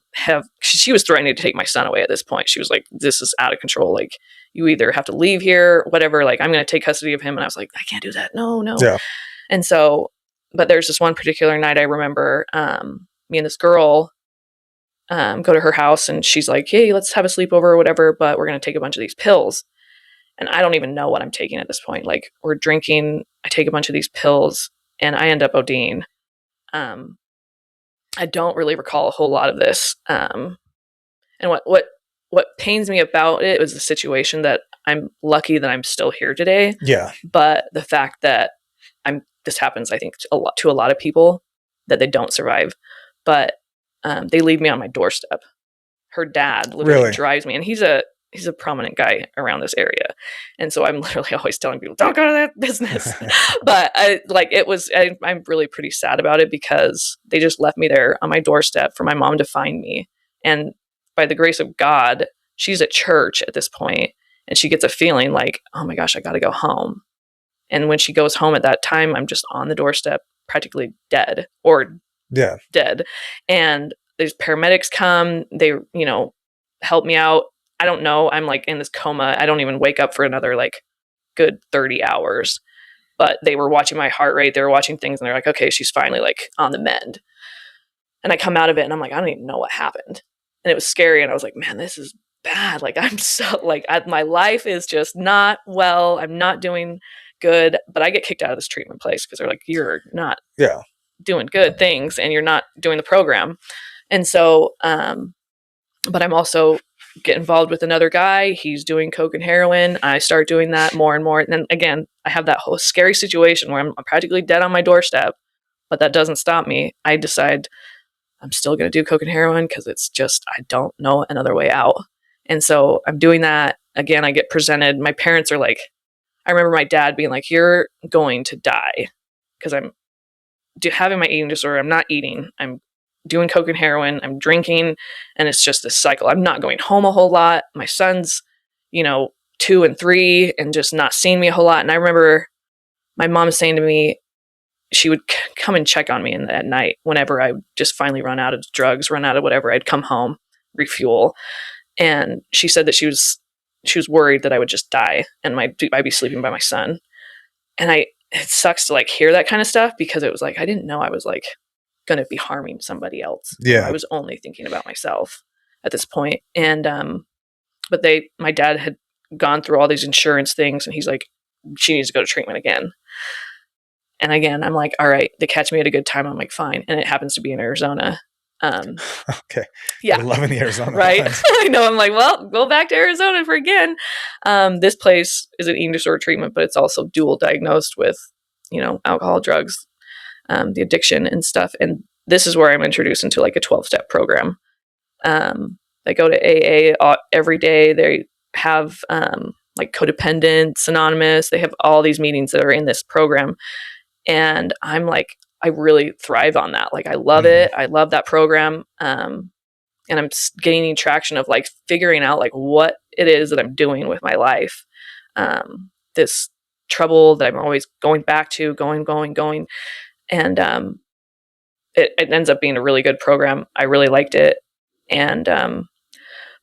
she was threatening to take my son away at this point. She was like, this is out of control. Like, you either have to leave here, whatever, like, I'm going to take custody of him. And I was like, I can't do that. No. Yeah. And so, but there's this one particular night I remember, me and this girl go to her house, and she's like, hey, let's have a sleepover or whatever, but we're going to take a bunch of these pills. And I don't even know what I'm taking at this point. Like, we're drinking, I take a bunch of these pills, and I end up ODing. I don't really recall a whole lot of this. And what pains me about it was the situation that I'm lucky that I'm still here today. Yeah. But the fact that this happens, I think, to a lot of people, that they don't survive. But they leave me on my doorstep. Her dad literally drives me, and he's a prominent guy around this area. And so I'm literally always telling people, don't go to that business. But I'm really pretty sad about it because they just left me there on my doorstep for my mom to find me. And by the grace of God, she's at church at this point, and she gets a feeling like, oh my gosh, I got to go home. And when she goes home at that time, I'm just on the doorstep, practically dead. And there's paramedics come, they, you know, help me out. I don't know. I'm like in this coma. I don't even wake up for another like good 30 hours. but they were watching my heart rate. They were watching things, and they're like, okay, she's finally like on the mend. And I come out of it, and I'm like, I don't even know what happened. And it was scary. And I was like, man, this is bad. Like, I'm so like, my life is just not well. I'm not doing good. But I get kicked out of this treatment place because they're like, you're not doing good things, and you're not doing the program. And so, but I'm also get involved with another guy. He's doing coke and heroin. I start doing that more and more. And then again, I have that whole scary situation where I'm practically dead on my doorstep, but that doesn't stop me. I decide I'm still going to do coke and heroin because it's just, I don't know another way out. And so I'm doing that. Again, I get presented. My parents are like, I remember my dad being like, you're going to die because I'm having my eating disorder. I'm not eating. I'm doing coke and heroin. I'm drinking. And it's just this cycle. I'm not going home a whole lot. My son's, 2 and 3 and just not seeing me a whole lot. And I remember my mom saying to me, she would come and check on me at night whenever I just finally run out of drugs, run out of whatever. I'd come home, refuel. And she said that she was worried that I would just die and I'd be sleeping by my son. And it sucks to like hear that kind of stuff because it was like, I didn't know I was like going to be harming somebody else. Yeah. I was only thinking about myself at this point. And, but my dad had gone through all these insurance things and he's like, she needs to go to treatment again. And again, I'm like, all right, they catch me at a good time. I'm like, fine. And it happens to be in Arizona. Okay. Yeah. You're loving the Arizona. Right. I know. I'm like, well, go back to Arizona for again. This place is an eating disorder treatment, but it's also dual diagnosed with, alcohol, drugs, the addiction and stuff. And this is where I'm introduced into like a 12-step program. I go to AA every day. They have like Codependence Anonymous. They have all these meetings that are in this program. And I'm like, I really thrive on that. Like, I love it. I love that program. And I'm gaining traction of like figuring out like what it is that I'm doing with my life. This trouble that I'm always going back to, going. And it ends up being a really good program. I really liked it. And,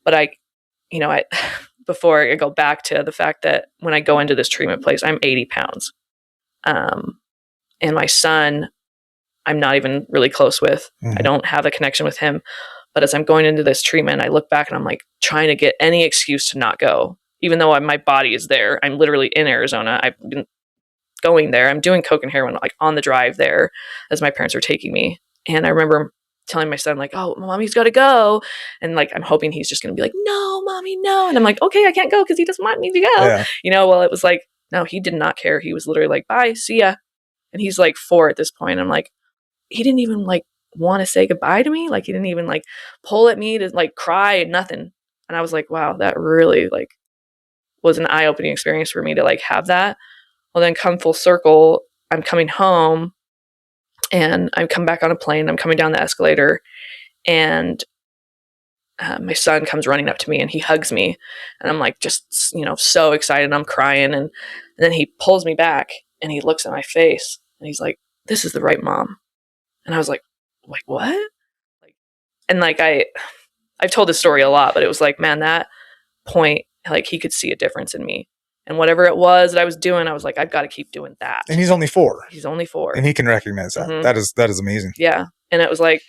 but I before I go back to the fact that when I go into this treatment place, I'm 80 pounds. And my son, I'm not even really close with. I don't have a connection with him. But as I'm going into this treatment, I look back and I'm like trying to get any excuse to not go, even though my body is there. I'm literally in Arizona. I've been going there. I'm doing coke and heroin like on the drive there as my parents are taking me. And I remember telling my son like, oh, mommy's got to go. And like, I'm hoping he's just going to be like, no, mommy, no. And I'm like, okay, I can't go because he doesn't want me to go. Yeah. Well, it was like, no, he did not care. He was literally like, bye, see ya. And he's like 4 at this point. I'm like, he didn't even like want to say goodbye to me. Like he didn't even like pull at me to like cry and nothing. And I was like, wow, that really like was an eye-opening experience for me to like have that. Well, then come full circle, I'm coming home and I come back on a plane. I'm coming down the escalator and my son comes running up to me and he hugs me. And I'm like, just, so excited. I'm crying. And then he pulls me back and he looks at my face and he's like, this is the right mom. And I was like, what? And like, I've told this story a lot, but it was like, man, that point, like he could see a difference in me. And whatever it was that I was doing, I was like, I've got to keep doing that. And he's only 4. He's only 4. And he can recognize that. That is amazing. Yeah. And it was like,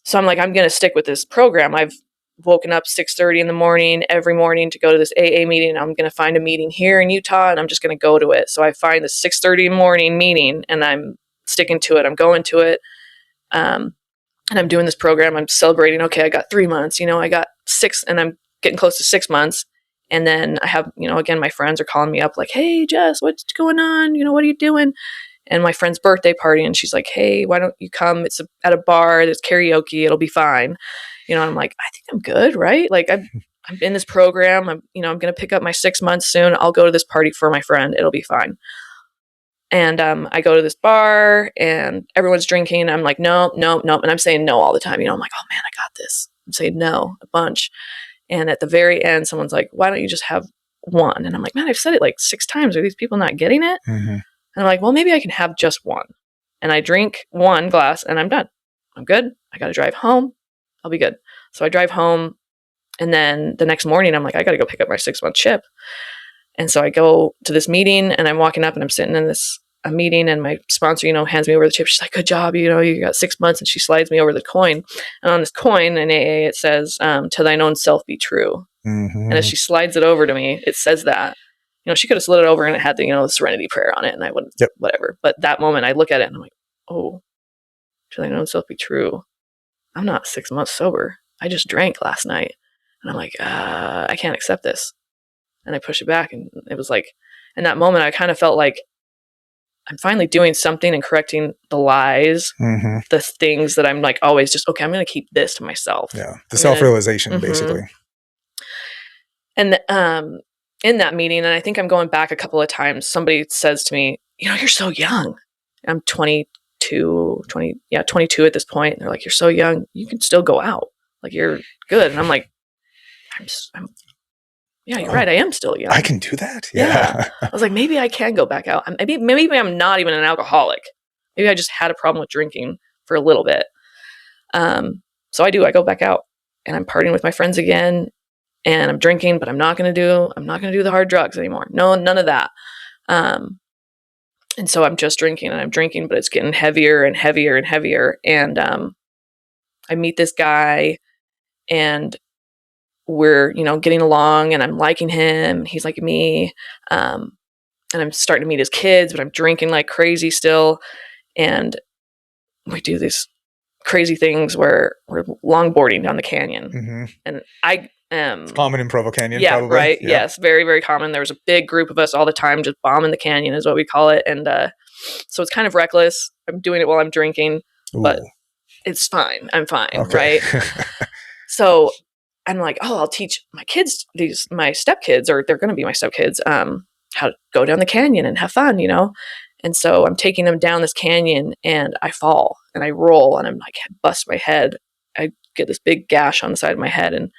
so I'm like, I'm going to stick with this program. I've woken up 6:30 in the morning every morning to go to this AA meeting. I'm going to find a meeting here in Utah and I'm just going to go to it. So I find the 6:30 morning meeting and I'm sticking to it. I'm going to it. And I'm doing this program. I'm celebrating. Okay, I got 3 months, I got 6 and I'm getting close to 6 months. And then I have, again, my friends are calling me up like, hey, Jess, what's going on? What are you doing? And my friend's birthday party. And she's like, hey, why don't you come? It's at a bar. There's karaoke. It'll be fine. And I'm like, I think I'm good, right? Like I'm in this program. I'm going to pick up my 6 months soon. I'll go to this party for my friend. It'll be fine. And I go to this bar and everyone's drinking. I'm like, no. And I'm saying no all the time. I'm like, oh man, I got this. I'm saying no a bunch. And at the very end, someone's like, why don't you just have one? And I'm like, man, I've said it like 6 times. Are these people not getting it? And I'm like, well, maybe I can have just one. And I drink 1 glass and I'm done. I'm good. I got to drive home. I'll be good. So I drive home. And then the next morning, I'm like, I got to go pick up my 6-month chip. And so I go to this meeting, and I'm walking up, and I'm sitting in a meeting, and my sponsor, hands me over the chip. She's like, "Good job, you got 6 months." And she slides me over the coin. And on this coin in AA, it says, "To thine own self be true." Mm-hmm. And as she slides it over to me, it says that. She could have slid it over and it had the serenity prayer on it, and I wouldn't, whatever. But that moment, I look at it and I'm like, oh, to thine own self be true. I'm not 6 months sober. I just drank last night. And I'm like, I can't accept this. And I push it back, and it was like, in that moment, I kind of felt like I'm finally doing something and correcting the lies, the things that I'm like always just, okay, I'm going to keep this to myself. Yeah, the self-realization, basically. And in that meeting, and I think I'm going back a couple of times, somebody says to me, you're so young. I'm 22 at this point. And they're like, you're so young. You can still go out. Like, you're good. And I'm like, yeah, you're right. I am still young. I can do that. Yeah. I was like, maybe I can go back out. Maybe I'm not even an alcoholic. Maybe I just had a problem with drinking for a little bit. So I do. I go back out, and I'm partying with my friends again, and I'm drinking, but I'm not going to do the hard drugs anymore. No, none of that. And so I'm just drinking, and I'm drinking, but it's getting heavier and heavier and heavier. And I meet this guy, and we're, getting along, and I'm liking him, and he's liking me. And I'm starting to meet his kids, but I'm drinking like crazy still. And we do these crazy things where we're longboarding down the canyon. And it's common in Provo Canyon. Yeah, probably. Right. Yeah. Yes. Very, very common. There was a big group of us all the time, just bombing the canyon is what we call it. And so it's kind of reckless. I'm doing it while I'm drinking, but it's fine. I'm fine. Okay. Right. So I'm like, I'll teach my kids, my stepkids, or they're going to be my stepkids, how to go down the canyon and have fun, And so I'm taking them down this canyon, and I fall and I roll, and I'm like, bust my head. I get this big gash on the side of my head, and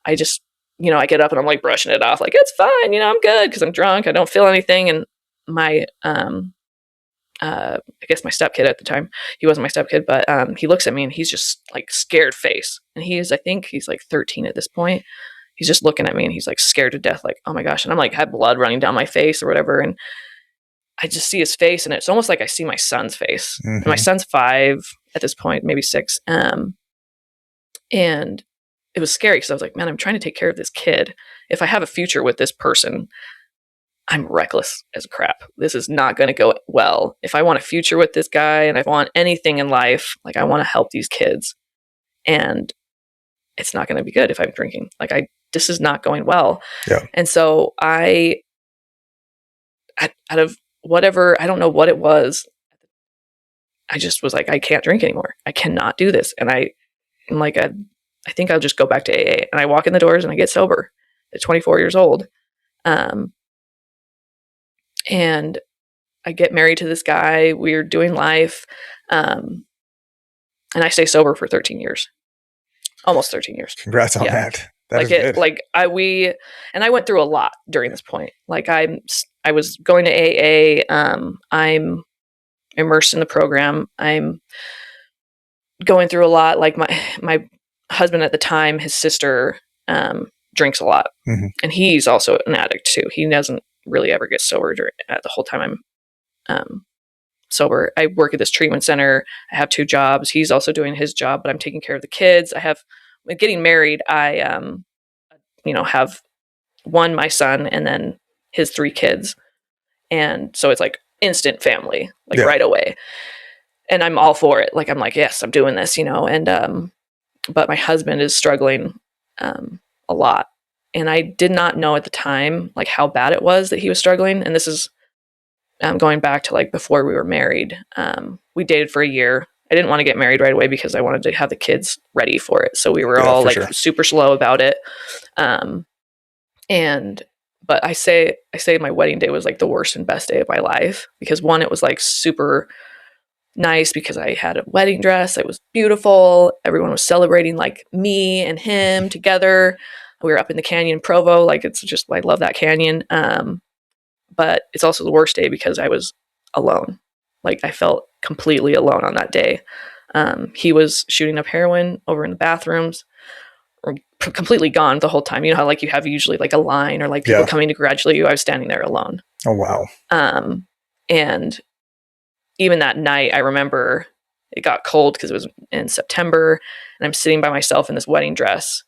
I just, I get up and I'm like brushing it off, like, it's fine, I'm good, because I'm drunk. I don't feel anything. And my, I guess my stepkid at the time, he wasn't my stepkid, but he looks at me, and he's just like scared face. And I think he's like 13 at this point. He's just looking at me, and he's like scared to death, like, oh my gosh. And I'm like, had blood running down my face or whatever. And I just see his face, and it's almost like I see my son's face. And my son's 5 at this point, maybe 6. And it was scary, because I was like, man, I'm trying to take care of this kid. If I have a future with this person, I'm reckless as crap. This is not going to go well. If I want a future with this guy, and I want anything in life, like, I want to help these kids, and it's not going to be good if I'm drinking. Like, this is not going well. Yeah. And so out of whatever, I don't know what it was, I just was like, I can't drink anymore. I cannot do this. And I'm like, I think I'll just go back to AA. And I walk in the doors, and I get sober at 24 years old. And I get married to this guy. We're doing life. And I stay sober for 13 years, almost 13 years. Congrats on that. That like is good. Like I went through a lot during this point. Like, I was going to AA. I'm immersed in the program. I'm going through a lot. Like, my husband at the time, his sister, drinks a lot, and he's also an addict too. He doesn't really ever get sober the whole time I'm sober. I work at this treatment center. I have 2 jobs. He's also doing his job, but I'm taking care of the kids. Getting married, I have my son, and then his 3 kids. And so it's like instant family, like right away. And I'm all for it. Like, I'm like, yes, I'm doing this, and, but my husband is struggling, a lot. And I did not know at the time, like, how bad it was that he was struggling. And this is, going back to like before we were married. We dated for a year. I didn't want to get married right away, because I wanted to have the kids ready for it. So we were all like super slow about it. But I say my wedding day was like the worst and best day of my life, because one, it was like super nice because I had a wedding dress. It was beautiful. Everyone was celebrating like me and him together. We were up in the canyon, Provo. Like, it's just, I love that canyon. But it's also the worst day because I was alone. Like, I felt completely alone on that day. He was shooting up heroin over in the bathrooms, completely gone the whole time. You know how like you have usually like a line or like people coming to congratulate you. I was standing there alone. Oh, wow. And even that night, I remember it got cold because it was in September, and I'm sitting by myself in this wedding dress,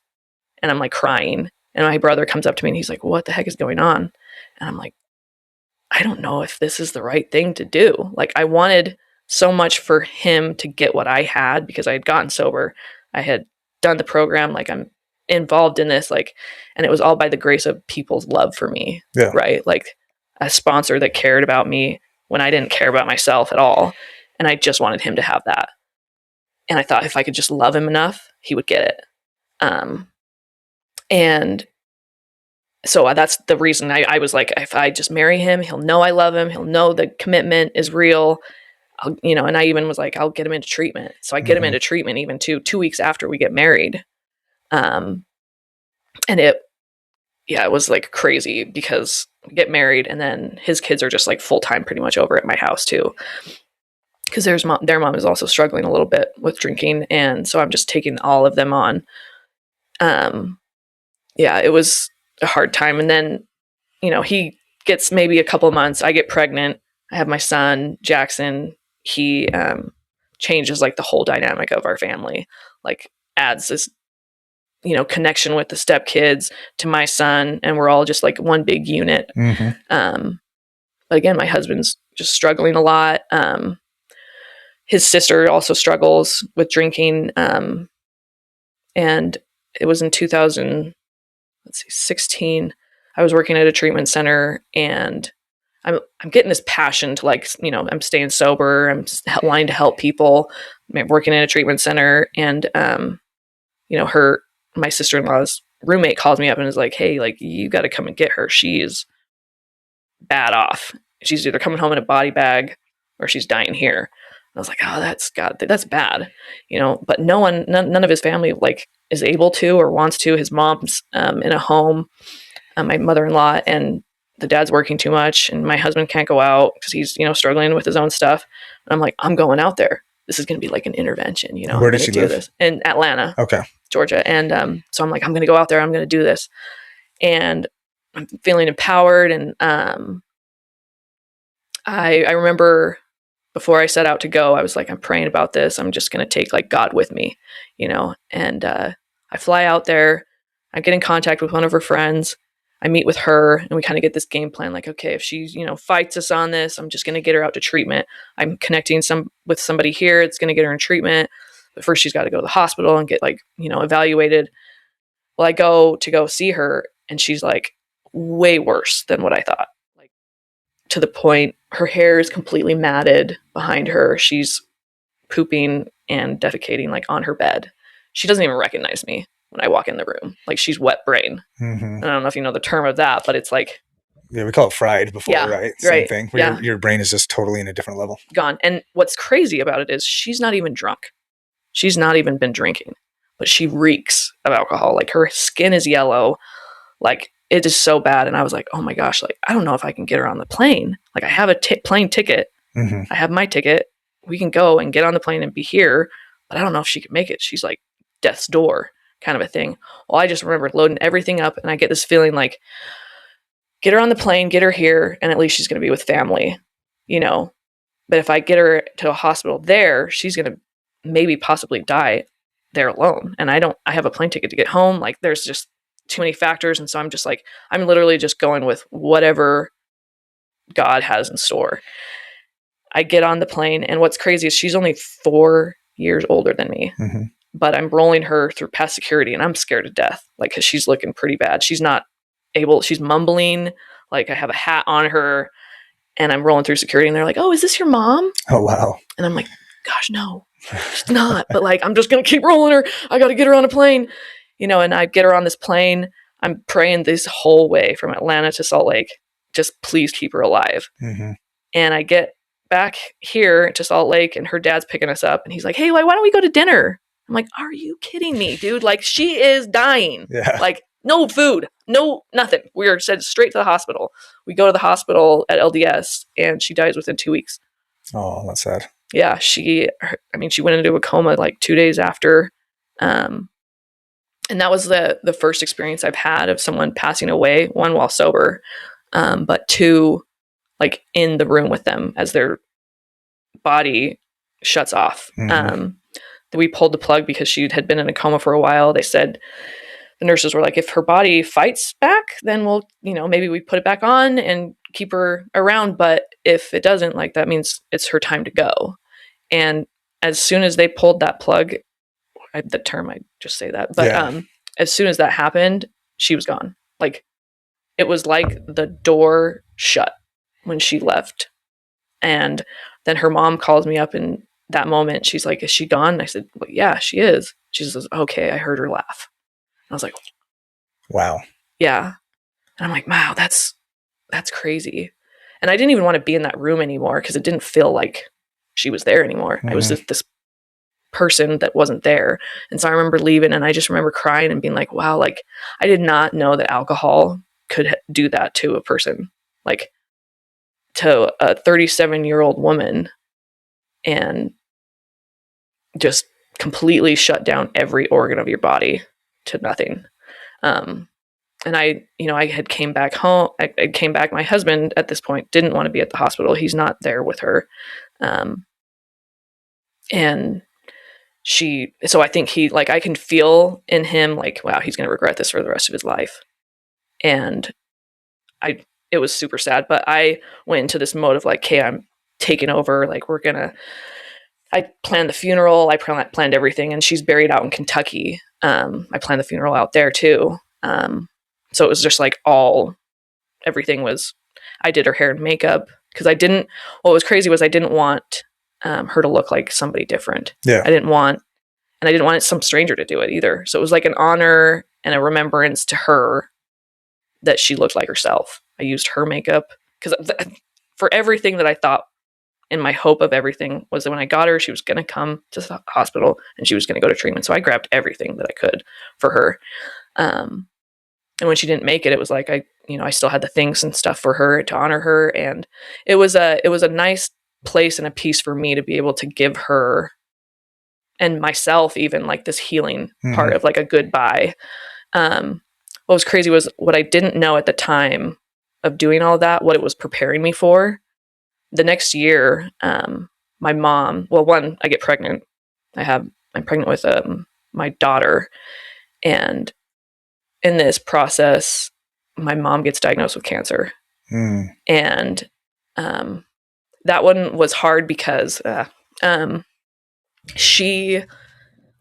and I'm like crying. And my brother comes up to me and he's like, "What the heck is going on?" And I'm like, I don't know if this is the right thing to do. Like, I wanted so much for him to get what I had because I had gotten sober. I had done the program. Like, I'm involved in this, like, and it was all by the grace of people's love for me. Yeah. Right. Like a sponsor that cared about me when I didn't care about myself at all. And I just wanted him to have that. And I thought if I could just love him enough, he would get it. And so that's the reason I was like, if I just marry him, he'll know I love him. He'll know the commitment is real. And I even was like, I'll get him into treatment. So I get him into treatment even 2 weeks after we get married. And it was like crazy because we get married and then his kids are just like full-time pretty much over at my house too. Because their mom is also struggling a little bit with drinking. And so I'm just taking all of them on. It was a hard time. And then, he gets maybe a couple of months. I get pregnant. I have my son, Jackson. He changes like the whole dynamic of our family, like adds this, connection with the stepkids to my son. And we're all just like one big unit. But again, my husband's just struggling a lot. His sister also struggles with drinking. And it was in 2016. I was working at a treatment center and I'm getting this passion to like, I'm staying sober. I'm wanting to help people. I'm working in a treatment center and, my sister-in-law's roommate calls me up and is like, "Hey, like you got to come and get her. She's bad off. She's either coming home in a body bag or she's dying here." And I was like, "Oh, that's bad," but none of his family like is able to or wants to. His mom's in a home, my mother-in-law, and the dad's working too much, and my husband can't go out because he's struggling with his own stuff. And I'm like, I'm going out there. This is going to be like an intervention. Where does she live? This in Atlanta, okay, Georgia, and so I'm like, I'm going to go out there. I'm going to do this, and I'm feeling empowered. And I remember before I set out to go, I was like, I'm praying about this. I'm just going to take like God with me, and I fly out there. I get in contact with one of her friends. I meet with her and we kind of get this game plan. Like, okay, if she, fights us on this, I'm just going to get her out to treatment. I'm connecting with somebody here. It's going to get her in treatment. But first she's got to go to the hospital and get like, evaluated. Well, I go see her and she's like way worse than what I thought. Like to the point, her hair is completely matted behind her. She's pooping and defecating like on her bed. She doesn't even recognize me when I walk in the room. Like she's wet brain. I don't know if you know the term of that, but it's like, yeah, we call it fried before, right? Same thing. Where your brain is just totally in a different level. Gone. And what's crazy about it is she's not even drunk. She's not even been drinking, but she reeks of alcohol. Like her skin is yellow. Like it is so bad. And I was like, oh my gosh, like I don't know if I can get her on the plane. Like I have a plane ticket. I have my ticket. We can go and get on the plane and be here, but I don't know if she can make it. She's like death's door kind of a thing. Well, I just remember loading everything up and I get this feeling like, get her on the plane, get her here, and at least she's going to be with family, But if I get her to a hospital there, she's going to maybe possibly die there alone. And I have a plane ticket to get home. Like there's just too many factors. And so I'm just like, I'm literally just going with whatever God has in store. I get on the plane and what's crazy is she's only 4 years older than me. But I'm rolling her through past security and I'm scared to death. Like, cause she's looking pretty bad. She's mumbling. Like I have a hat on her and I'm rolling through security and they're like, "Oh, is this your mom?" Oh, wow. And I'm like, gosh, no, she's not. But like, I'm just going to keep rolling her. I got to get her on a plane, and I get her on this plane. I'm praying this whole way from Atlanta to Salt Lake. Just please keep her alive. And I get back here to Salt Lake and her dad's picking us up and he's like, "Hey, why don't we go to dinner?" I'm like, "Are you kidding me, dude? Like she is dying. Yeah. Like no food, no nothing." We are sent straight to the hospital. We go to the hospital at LDS and she dies within 2 weeks. Oh, that's sad. Yeah, she went into a coma like 2 days after. And that was the first experience I've had of someone passing away, one while sober, but two, like in the room with them as their body shuts off. We pulled the plug because she had been in a coma for a while. They said, the nurses were like, if her body fights back, then we'll, maybe we put it back on and keep her around. But if it doesn't, like, that means it's her time to go. And as soon as they pulled that plug, the term, I just say that, but as soon as that happened, she was gone. Like, it was like the door shut when she left. And then her mom calls me up in that moment. She's like, is she gone? And I said, well, yeah, she is. She says, okay, I heard her laugh. I was like, wow. Yeah. And I'm like, wow, that's crazy. And I didn't even want to be in that room anymore because it didn't feel like she was there anymore. I was just this person that wasn't there. And so I remember leaving, and I just remember crying and being like, wow, like, I did not know that alcohol could do that to a person, like to a 37-year-old woman, and just completely shut down every organ of your body to nothing. And I had came back home. I came back. My husband at this point didn't want to be at the hospital. He's not there with her. And so I think he, like, I can feel in him, like, wow, he's going to regret this for the rest of his life. And it was super sad, but I went into this mode of like, okay, I'm taking over. Like, I planned the funeral. I planned everything, and she's buried out in Kentucky. I planned the funeral out there too. So it was just like everything was, I did her hair and makeup because what was crazy was I didn't want her to look like somebody different. Yeah. I didn't want some stranger to do it either. So it was like an honor and a remembrance to her that she looked like herself. I used her makeup because for everything that I thought, and my hope of everything was that when I got her, she was going to come to the hospital and she was going to go to treatment. So I grabbed everything that I could for her. And when she didn't make it, it was like, I still had the things and stuff for her to honor her. And it was a nice place and a piece for me to be able to give her and myself even like this healing part of like a goodbye. What was crazy was what I didn't know at the time of doing all that, what it was preparing me for. The next year, my mom, one, I get pregnant. I'm pregnant with my daughter. And in this process, my mom gets diagnosed with cancer. And that one was hard because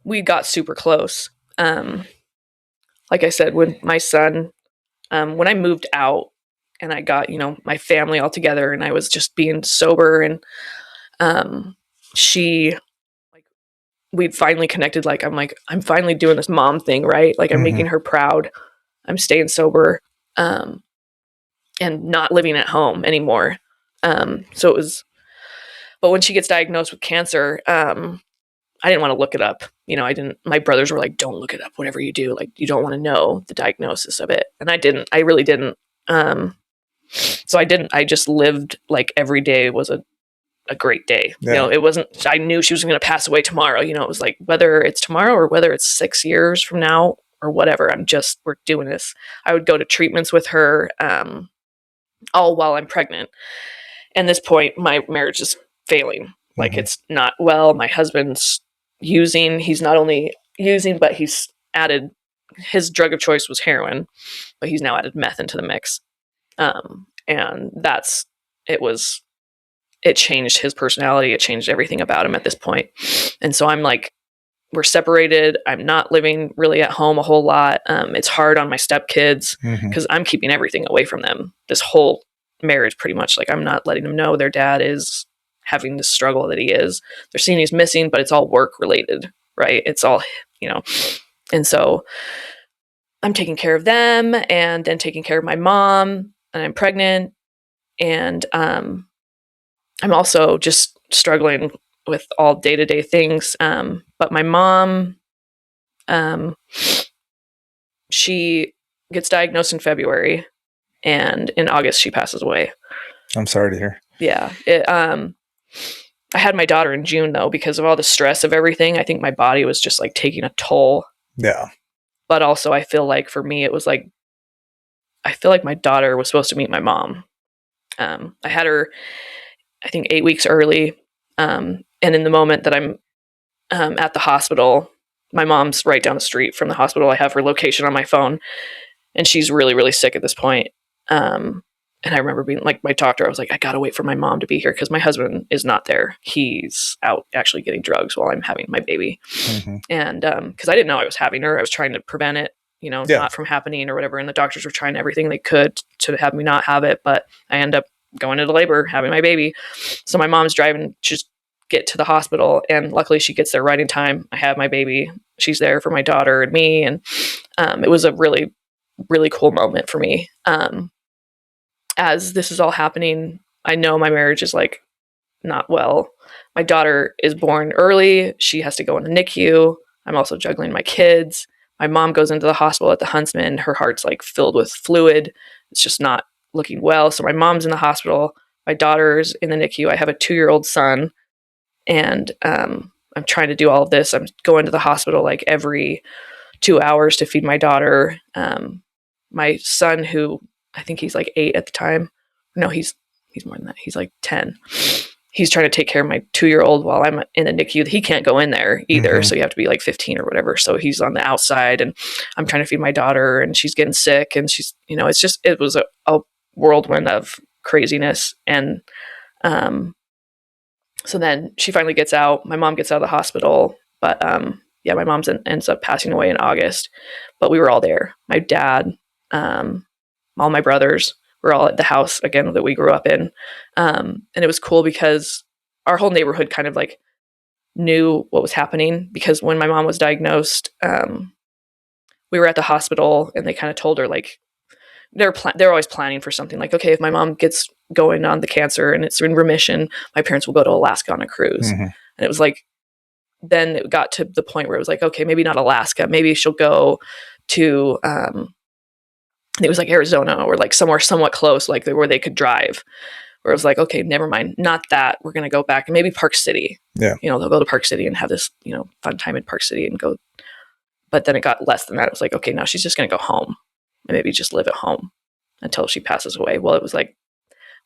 we got super close. Like I said, when my son, when I moved out and I got, my family all together and I was just being sober, and we finally connected. Like, I'm finally doing this mom thing, right? Like, I'm making her proud. I'm staying sober, and not living at home anymore. So it was, but when she gets diagnosed with cancer, I didn't want to look it up. My brothers were like, don't look it up, whatever you do. Like, you don't want to know the diagnosis of it. And I really didn't. So I didn't, I just lived like every day was a great day. Yeah. It wasn't, I knew she was going to pass away tomorrow. It was like, whether it's tomorrow or whether it's 6 years from now or whatever, we're doing this. I would go to treatments with her, all while I'm pregnant. And this point, my marriage is failing. Like, it's not well. My husband's he's not only using, but he's added, his drug of choice was heroin, but he's now added meth into the mix. And it changed his personality. It changed everything about him at this point. And so I'm like, we're separated. I'm not living really at home a whole lot. It's hard on my stepkids because I'm keeping everything away from them. This whole marriage, pretty much, like, I'm not letting them know their dad is having this struggle that he is. They're seeing he's missing, but it's all work related, right? It's all, and so I'm taking care of them and then taking care of my mom, and I'm pregnant. And I'm also just struggling with all day-to-day things. But my mom, she gets diagnosed in February, and in August she passes away. I'm sorry to hear. Yeah. I had my daughter in June though, because of all the stress of everything. I think my body was just like taking a toll. Yeah. But also I feel like for me, it was like, I feel like my daughter was supposed to meet my mom. I had her, I think, 8 weeks early. And in the moment that I'm at the hospital, my mom's right down the street from the hospital. I have her location on my phone, and she's really, really sick at this point. And I remember being like, my doctor, I was like, I gotta wait for my mom to be here because my husband is not there. He's out actually getting drugs while I'm having my baby. And because I didn't know I was having her, I was trying to prevent it, not from happening or whatever. And the doctors were trying everything they could to have me not have it. But I end up going into labor, having my baby. So my mom's driving to just get to the hospital. And luckily she gets there right in time. I have my baby. She's there for my daughter and me. And it was a really, really cool moment for me. As this is all happening, I know my marriage is like not well. My daughter is born early. She has to go in the NICU. I'm also juggling my kids. My mom goes into the hospital at the Huntsman. Her heart's like filled with fluid. It's just not looking well. So my mom's in the hospital. My daughter's in the NICU. I have a 2-year-old son. And I'm trying to do all of this. I'm going to the hospital like every 2 hours to feed my daughter. My son, who I think he's like 8 at the time. No, he's more than that. He's like 10. He's trying to take care of my 2-year-old while I'm in the NICU. He can't go in there either. So you have to be like 15 or whatever. So he's on the outside, and I'm trying to feed my daughter, and she's getting sick, and she's, it was a whirlwind of craziness. And so then she finally gets out. My mom gets out of the hospital, but my mom ends up passing away in August. But we were all there. My dad, all my brothers were all at the house again that we grew up in. And it was cool because our whole neighborhood kind of like knew what was happening, because when my mom was diagnosed, we were at the hospital, and they kind of told her like, they're always planning for something like, okay, if my mom gets going on the cancer and it's in remission, my parents will go to Alaska on a cruise. And it was like, then it got to the point where it was like, okay, maybe not Alaska, maybe she'll go to, it was like Arizona or like somewhere somewhat close, like where they could drive, where it was like, okay, never mind, not that, we're going to go back, and maybe Park City. They'll go to Park City and have this, fun time in Park City and go. But then it got less than that. It was like, okay, now she's just going to go home and maybe just live at home until she passes away. Well, it was like,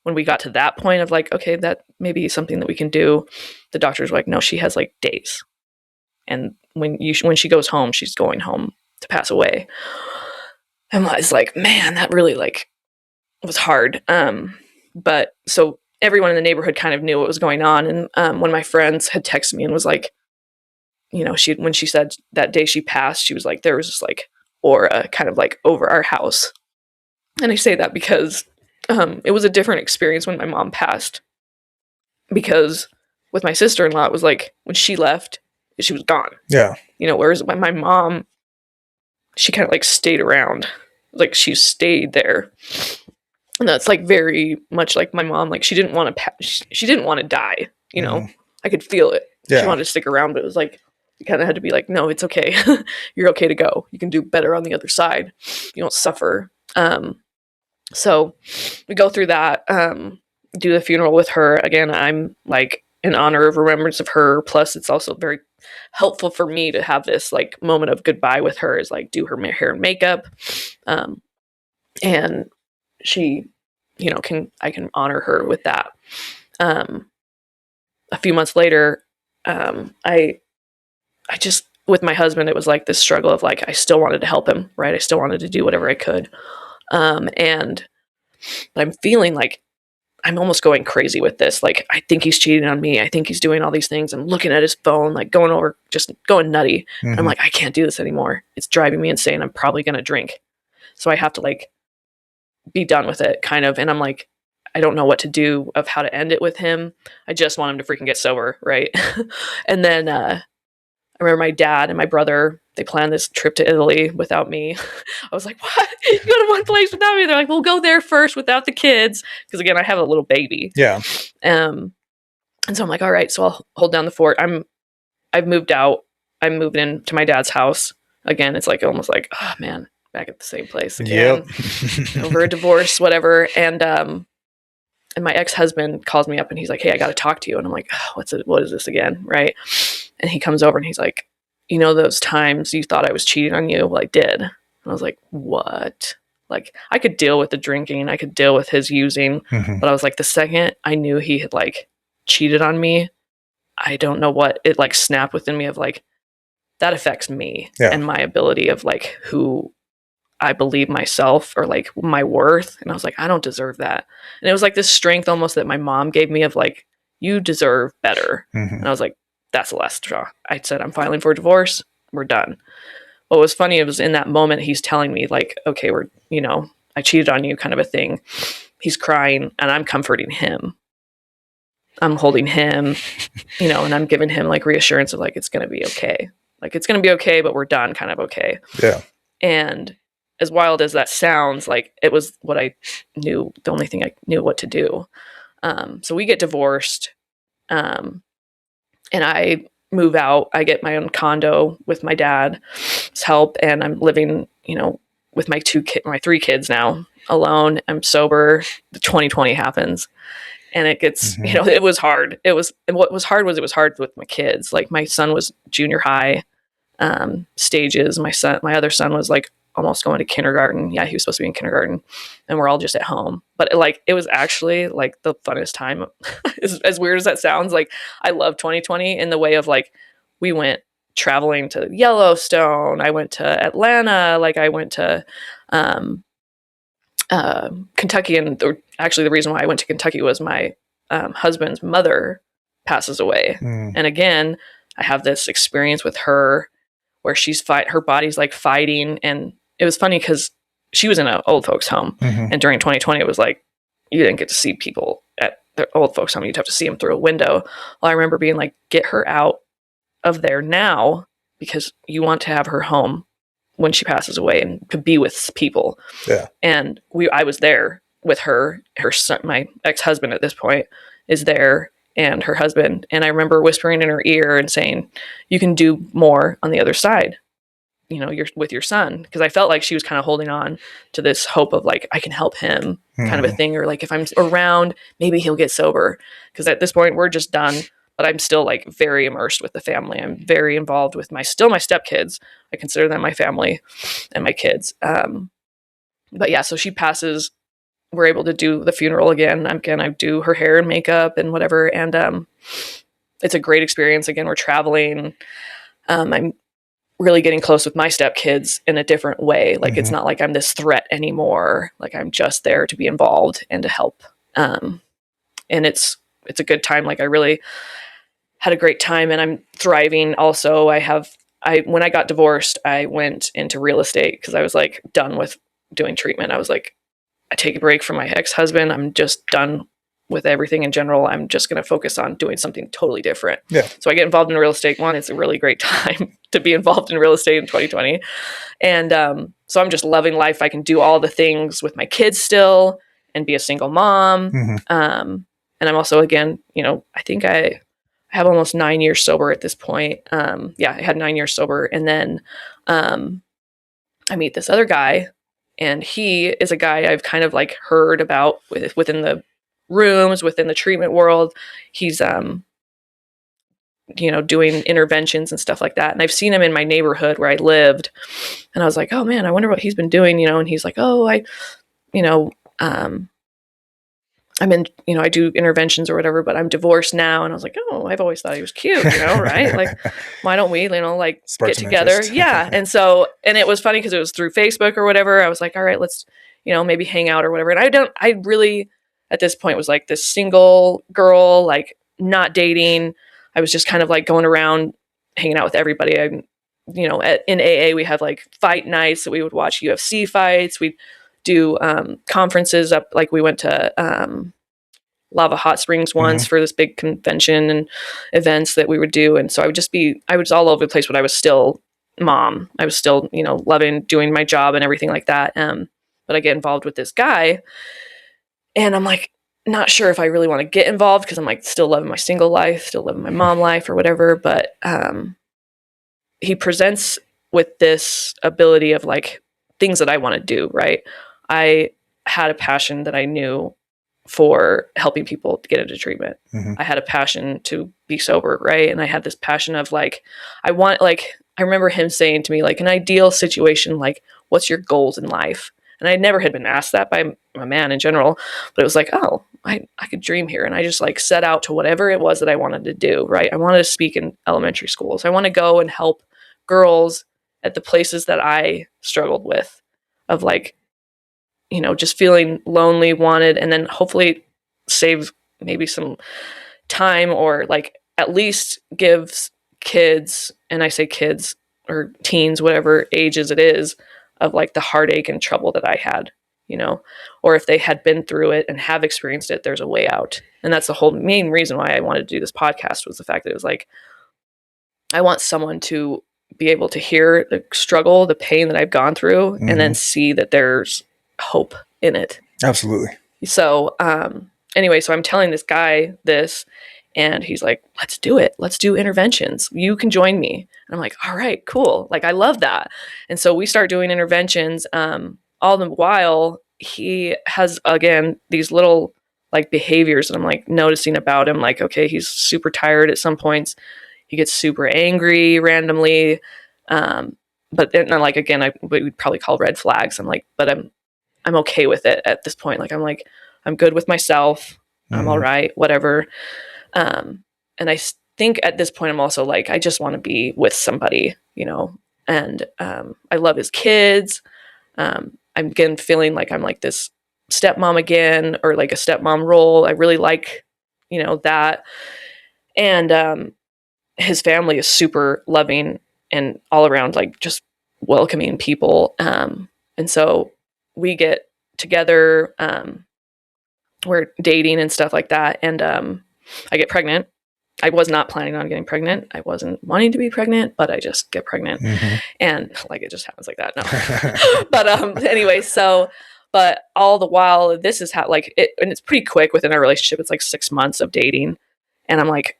when we got to that point of like, okay, that may be something that we can do, the doctors were like, no, she has like days. And when she goes home, she's going home to pass away. And I was like, man, that really like was hard. But so everyone in the neighborhood kind of knew what was going on. And when my friends had texted me and was like, when she said that day she passed, she was like, there was this like aura kind of like over our house. And I say that because it was a different experience when my mom passed, because with my sister-in-law, it was like when she left, she was gone. Whereas when my mom, she kind of like stayed around, like she stayed there. And that's like very much like my mom, like she didn't want to she didn't want to die, I could feel it. She wanted to stick around, but it was like, you kind of had to be like, no, it's okay. You're okay to go. You can do better on the other side. You don't suffer. So we go through that, do the funeral with her. Again, I'm like in honor of remembrance of her. Plus it's also very helpful for me to have this like moment of goodbye with her, is like do her hair and makeup. And she, I can honor her with that. A few months later, I just, with my husband, it was like this struggle of like, I still wanted to help him, right? I still wanted to do whatever I could. But I'm feeling like I'm almost going crazy with this. Like, I think he's cheating on me. I think he's doing all these things. I'm looking at his phone, like just going nutty. And I'm like, I can't do this anymore. It's driving me insane. I'm probably going to drink. So I have to like be done with it kind of. And I'm like, I don't know what to do of how to end it with him. I just want him to freaking get sober. Right. And then, I remember my dad and my brother, they planned this trip to Italy without me. I was like, what? You go to one place without me? They're like, we'll go there first without the kids. Because again, I have a little baby. And so I'm like, all right, so I'll hold down the fort. I've moved out. I'm moving into my dad's house. Again, it's like almost like, oh man, back at the same place again. Over a divorce, whatever. And my ex-husband calls me up and he's like, hey, I got to talk to you. And I'm like, oh, what is this again? Right. And he comes over and he's like, you know, those times you thought I was cheating on you? Well, I did. And I was like, what? Like, I could deal with the drinking, I could deal with his using, but I was like, the second I knew he had like cheated on me, I don't know what it like snapped within me of like, that affects me and my ability of like who I believe myself or like my worth. And I was like, I don't deserve that. And it was like this strength almost that my mom gave me of like, you deserve better. And I was like, that's the last straw. I said, I'm filing for divorce. We're done. What was funny, it was in that moment he's telling me like, okay, we're, you know, I cheated on you kind of a thing. He's crying and I'm comforting him. I'm holding him, you know, and I'm giving him like reassurance of like, it's going to be okay. Like, it's going to be okay, but we're done kind of okay. Yeah. And as wild as that sounds, like it was what I knew, the only thing I knew what to do. So we get divorced, and I move out. I get my own condo with my dad's help, and I'm living, you know, with my my 3 kids now alone. I'm sober. The 2020 happens, and it gets, you know, it was hard. And what was hard was it was hard with my kids. Like my son was junior high stages. My other son was like almost going to kindergarten. Yeah, he was supposed to be in kindergarten, and we're all just at home. But it was actually like the funnest time. As weird as that sounds, like I love 2020 in the way of like we went traveling to Yellowstone. I went to Atlanta. Like I went to Kentucky, and actually the reason why I went to Kentucky was my husband's mother passes away, and again I have this experience with her where her body's like fighting. And it was funny because she was in an old folks home. And during 2020, it was like, you didn't get to see people at the old folks home. You'd have to see them through a window. Well, I remember being like, get her out of there now because you want to have her home when she passes away and could be with people. Yeah. And I was there with her son, my ex-husband at this point is there, and her husband. And I remember whispering in her ear and saying, you can do more on the other side. You know, you're with your son. Because I felt like she was kind of holding on to this hope of like, I can help him kind of a thing. Or like, if I'm around, maybe he'll get sober. Because at this point we're just done, but I'm still like very immersed with the family. I'm very involved with my stepkids. I consider them my family and my kids. But yeah, so she passes. We're able to do the funeral again. I do her hair and makeup and whatever. And it's a great experience. Again, we're traveling. I'm really getting close with my stepkids in a different way. Like, it's not like I'm this threat anymore. Like, I'm just there to be involved and to help. And it's a good time. Like, I really had a great time, and I'm thriving. Also, when I got divorced, I went into real estate because I was like done with doing treatment. I was like, I take a break from my ex-husband. I'm just done with everything in general. I'm just going to focus on doing something totally different. Yeah. So I get involved in real estate. One, it's a really great time to be involved in real estate in 2020. And so I'm just loving life. I can do all the things with my kids still and be a single mom. And I'm also, again, you know, I think I have almost 9 years sober at this point. Yeah, I had 9 years sober. And then I meet this other guy. And he is a guy I've kind of like heard about within the rooms, within the treatment world. He's, you know, doing interventions and stuff like that. And I've seen him in my neighborhood where I lived. And I was like, oh man, I wonder what he's been doing, you know? And he's like, oh, I'm in, you know, I do interventions or whatever, but I'm divorced now. And I was like, oh, I've always thought he was cute, you know, right? Like, why don't we, you know, like get together? Yeah. And it was funny because it was through Facebook or whatever. I was like, all right, let's, you know, maybe hang out or whatever. And I really, at this point was like this single girl, like not dating. I was just kind of like going around hanging out with everybody. You know, in AA, we have like fight nights that we would watch UFC fights. We'd do conferences up, like we went to Lava Hot Springs once for this big convention and events that we would do. And so I was all over the place, but I was still mom. I was still, you know, loving doing my job and everything like that. But I get involved with this guy, and I'm like, not sure if I really want to get involved because I'm like still loving my single life, still living my mom life or whatever. But he presents with this ability of like things that I want to do, right? I had a passion that I knew for helping people to get into treatment. I had a passion to be sober, right? And I had this passion of like, I want, like, I remember him saying to me, like, an ideal situation, like, what's your goals in life? And I never had been asked that by a man in general, but it was like, oh, I could dream here. And I just like set out to whatever it was that I wanted to do, right? I wanted to speak in elementary schools. I want to go and help girls at the places that I struggled with, of like, just feeling lonely, wanted, and then hopefully save maybe some time, or like at least gives kids, and I say kids or teens, whatever ages it is, of like the heartache and trouble that I had, or if they had been through it and have experienced it, there's a way out. And that's the whole main reason why I wanted to do this podcast, was the fact that it was like, I want someone to be able to hear the struggle, the pain that I've gone through, and then see that there's hope in it. Absolutely. So, anyway, so I'm telling this guy this, and he's like, let's do it. Let's do interventions. You can join me. And I'm like, all right, cool. Like, I love that. And so we start doing interventions. All the while, he has, again, these little like behaviors that I'm like noticing about him. Like, okay, he's super tired at some points. He gets super angry randomly. But then, like, again, we'd probably call red flags. I'm like, but I'm okay with it at this point. Like, I'm good with myself. I'm all right, whatever. And I think at this point, I'm also like, I just want to be with somebody, and I love his kids. I'm again feeling like I'm like this stepmom again, or like a stepmom role. I really like, that. And his family is super loving and all around, like, just welcoming people. And so we get together, we're dating and stuff like that. And I get pregnant. I was not planning on getting pregnant. I wasn't wanting to be pregnant, but I just get pregnant. And like, it just happens like that. No. But anyway, but all the while, this is how, like, and it's pretty quick within our relationship. It's like 6 months of dating. And I'm like,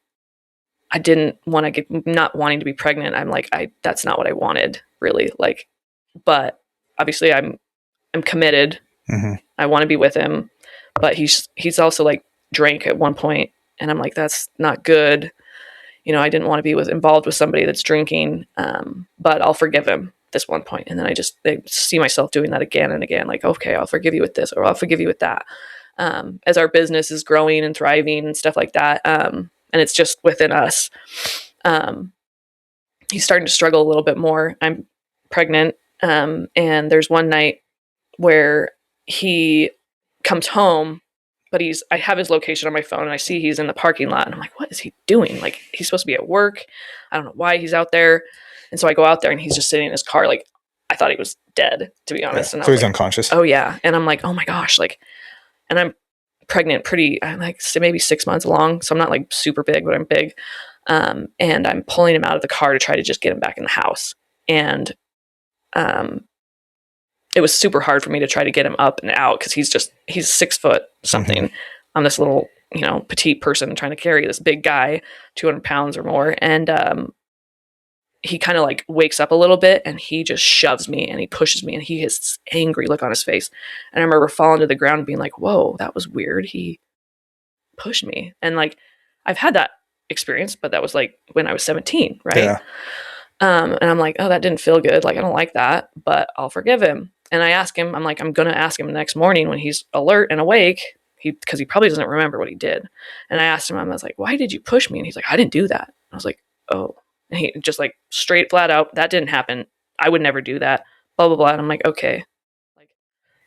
I didn't want to get, not wanting to be pregnant. I'm like, that's not what I wanted, really. Like, but obviously I'm committed. I want to be with him, but he's also like drank at one point, and I'm like, that's not good. I didn't want to be involved with somebody that's drinking, but I'll forgive him this one point. And then I see myself doing that again and again. Like, okay, I'll forgive you with this, or I'll forgive you with that. As our business is growing and thriving and stuff like that. And it's just within us. He's starting to struggle a little bit more. I'm pregnant. And there's one night where he comes home, but I have his location on my phone, and I see he's in the parking lot, and I'm like, what is he doing? Like, he's supposed to be at work. I don't know why he's out there. And so I go out there, and he's just sitting in his car. Like, I thought he was dead, to be honest. Yeah. And So he's like, unconscious. Oh yeah. And I'm like, oh my gosh. Like, and I'm pregnant I'm like maybe 6 months along. So I'm not like super big, but I'm big. And I'm pulling him out of the car to try to just get him back in the house. And, it was super hard for me to try to get him up and out, because he's 6 foot something. I'm this little, petite person trying to carry this big guy, 200 pounds or more. And he kind of like wakes up a little bit, and he just shoves me and he pushes me, and he has this angry look on his face. And I remember falling to the ground and being like, whoa, that was weird. He pushed me. And like, I've had that experience, but that was like when I was 17, right? Yeah. And I'm like, oh, that didn't feel good. Like, I don't like that, but I'll forgive him. And I ask him, I'm like, I'm going to ask him the next morning when he's alert and awake, because he probably doesn't remember what he did. And I asked him, I was like, why did you push me? And he's like, I didn't do that. I was like, oh. And he just like straight flat out, that didn't happen. I would never do that. Blah, blah, blah. And I'm like, okay, like,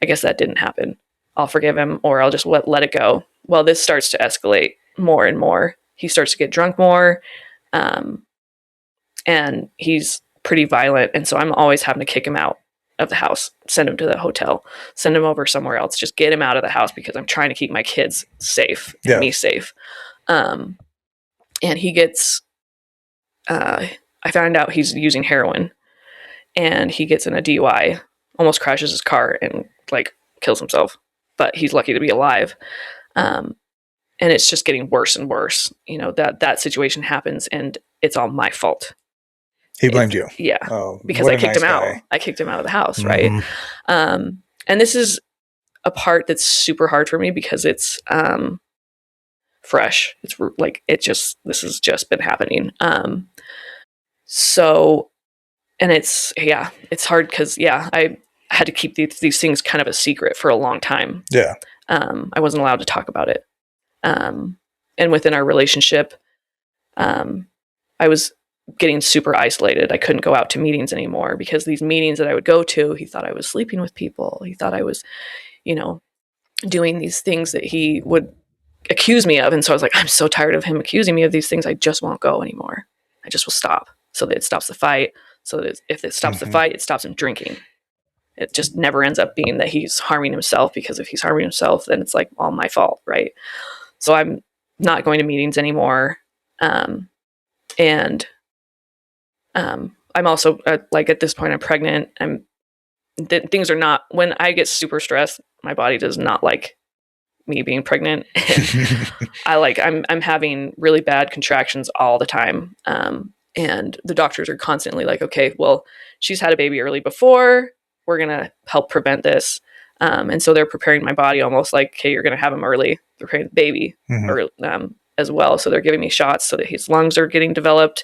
I guess that didn't happen. I'll forgive him, or I'll just let it go. Well, this starts to escalate more and more. He starts to get drunk more. And he's pretty violent. And so I'm always having to kick him out of the house, send him to the hotel, send him over somewhere else, just get him out of the house, because I'm trying to keep my kids safe and me safe. And he gets, I found out he's using heroin, and he gets in a DUI, almost crashes his car and like kills himself, but he's lucky to be alive. And it's just getting worse and worse. That situation happens, and it's all my fault. He blamed you. Yeah. Oh, because I kicked him out. I kicked him out of the house. Right. And this is a part that's super hard for me, because it's fresh. It's like, this has just been happening. So and it's hard because I had to keep these things kind of a secret for a long time. Yeah. I wasn't allowed to talk about it. And within our relationship, I was getting super isolated. I couldn't go out to meetings anymore because these meetings that I would go to, he thought I was sleeping with people. He thought I was, doing these things that he would accuse me of. And so I was like, I'm so tired of him accusing me of these things. I just won't go anymore. I just will stop so that it stops the fight. So that if it stops the fight, it stops him drinking. It just never ends up being that he's harming himself, because if he's harming himself, then it's like all my fault, right? So I'm not going to meetings anymore. And I'm also like at this point I'm pregnant. Things are not, when I get super stressed, my body does not like me being pregnant. I'm having really bad contractions all the time. And the doctors are constantly like, okay, well, she's had a baby early before. We're going to help prevent this. And so they're preparing my body almost like, okay, you're going to have him early, preparing the baby early, as well. So they're giving me shots so that his lungs are getting developed.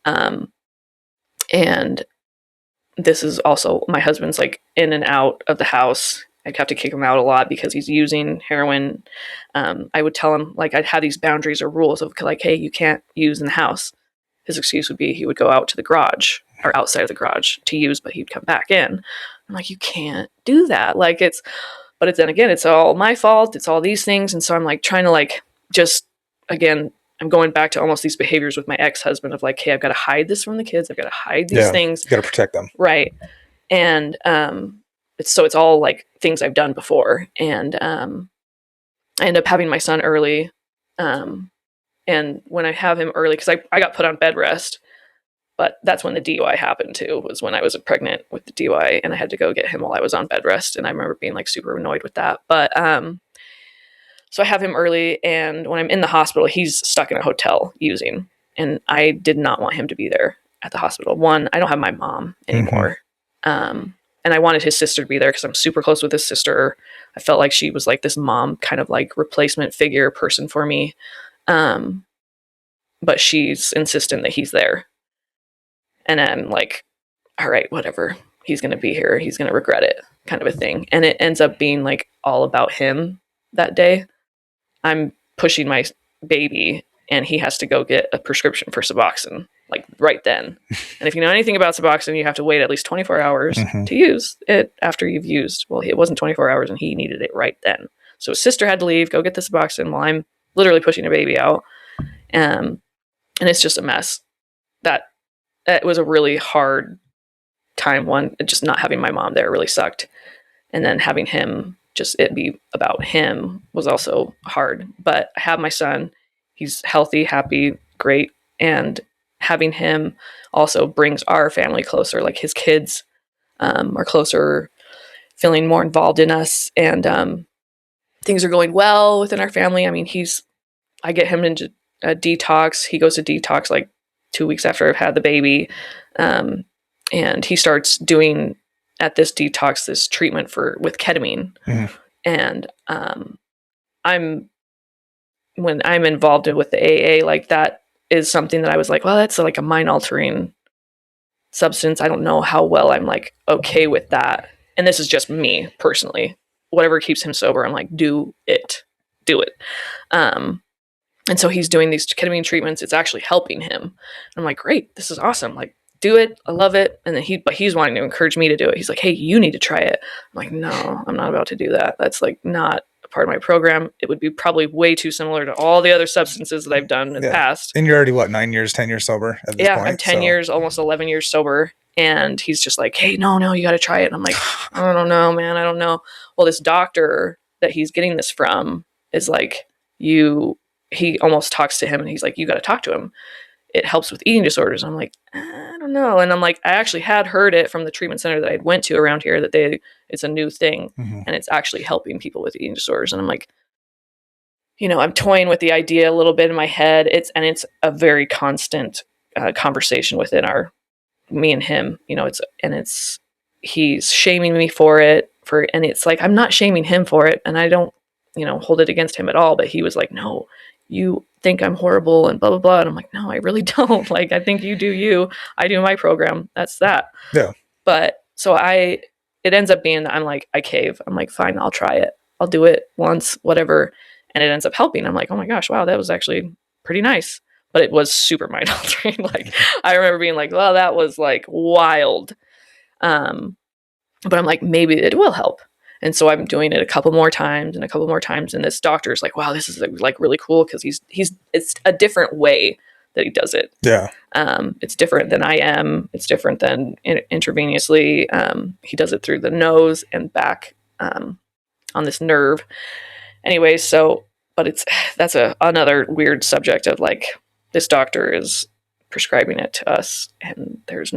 And this is also, my husband's like in and out of the house. I'd have to kick him out a lot because he's using heroin. I would tell him, like, I'd have these boundaries or rules of like, hey, you can't use in the house. His excuse would be he would go out to the garage or outside of the garage to use, but he'd come back in. I'm like, you can't do that. Like but then again, it's all my fault. It's all these things. And so I'm like trying to like, just again, I'm going back to almost these behaviors with my ex-husband of like, hey, I've got to hide this from the kids. I've got to hide these things. You got to protect them. Right. And, it's all like things I've done before. And, I end up having my son early. And when I have him early, cause I got put on bed rest, but that's when the DUI happened too, was when I was pregnant with the DUI, and I had to go get him while I was on bed rest. And I remember being like super annoyed with that. But, so I have him early, and when I'm in the hospital, he's stuck in a hotel using, and I did not want him to be there at the hospital. One, I don't have my mom anymore. And I wanted his sister to be there because I'm super close with his sister. I felt like she was like this mom kind of like replacement figure person for me. But she's insistent that he's there. And I'm like, all right, whatever. He's going to be here. He's going to regret it, kind of a thing. And it ends up being like all about him that day. I'm pushing my baby, and he has to go get a prescription for Suboxone, like right then. And if you know anything about Suboxone, you have to wait at least 24 hours to use it after you've used. Well, it wasn't 24 hours, and he needed it right then. So his sister had to leave, go get the Suboxone while I'm literally pushing a baby out. And it's just a mess. That was a really hard time. One, just not having my mom there really sucked. And then having him, just it be about him, was also hard. But I have my son. He's healthy, happy, great. And having him also brings our family closer. Like his kids are closer, feeling more involved in us. And things are going well within our family. I mean, I get him into a detox. He goes to detox like 2 weeks after I've had the baby. And he starts doing at this detox, this treatment with ketamine. And when I'm involved with the AA, like that is something that I was like, well, that's like a mind altering substance. I don't know how well I'm like okay with that. And this is just me personally. Whatever keeps him sober, I'm like, do it. And so he's doing these ketamine treatments. It's actually helping him. I'm like, great, this is awesome. Like, do it. I love it. And then he's wanting to encourage me to do it. He's like, hey, you need to try it. I'm like, no, I'm not about to do that. That's like not a part of my program. It would be probably way too similar to all the other substances that I've done in the past. And you're already, what, 9 years, 10 years sober at this point? I'm 10 years, almost 11 years sober. And he's just like, hey, no, you got to try it. And I'm like, I don't know, man. I don't know. Well, this doctor that he's getting this from is like, he almost talks to him, and he's like, you got to talk to him. It helps with eating disorders. I'm like, I don't know. And I'm like, I actually had heard it from the treatment center that I went to around here that it's a new thing, and it's actually helping people with eating disorders. And I'm like, I'm toying with the idea a little bit in my head. It's a very constant conversation within me and him, he's shaming me for it and it's like, I'm not shaming him for it. And I don't, hold it against him at all. But he was like, no, you think I'm horrible and blah, blah, blah. And I'm like, no, I really don't. Like, I think you do you. I do my program. That's that. Yeah. But so it ends up being that I'm like, I cave. I'm like, fine, I'll try it. I'll do it once, whatever. And it ends up helping. I'm like, oh my gosh, wow, that was actually pretty nice. But it was super mind altering. Like, I remember being like, well, that was like wild. But I'm like, maybe it will help. And so I'm doing it a couple more times and a couple more times. And this doctor's like, wow, this is like really cool because it's a different way that he does it. Yeah. It's different than I am. It's different than intravenously. He does it through the nose and back on this nerve. Anyway, so, but that's another weird subject of like, this doctor is prescribing it to us and there's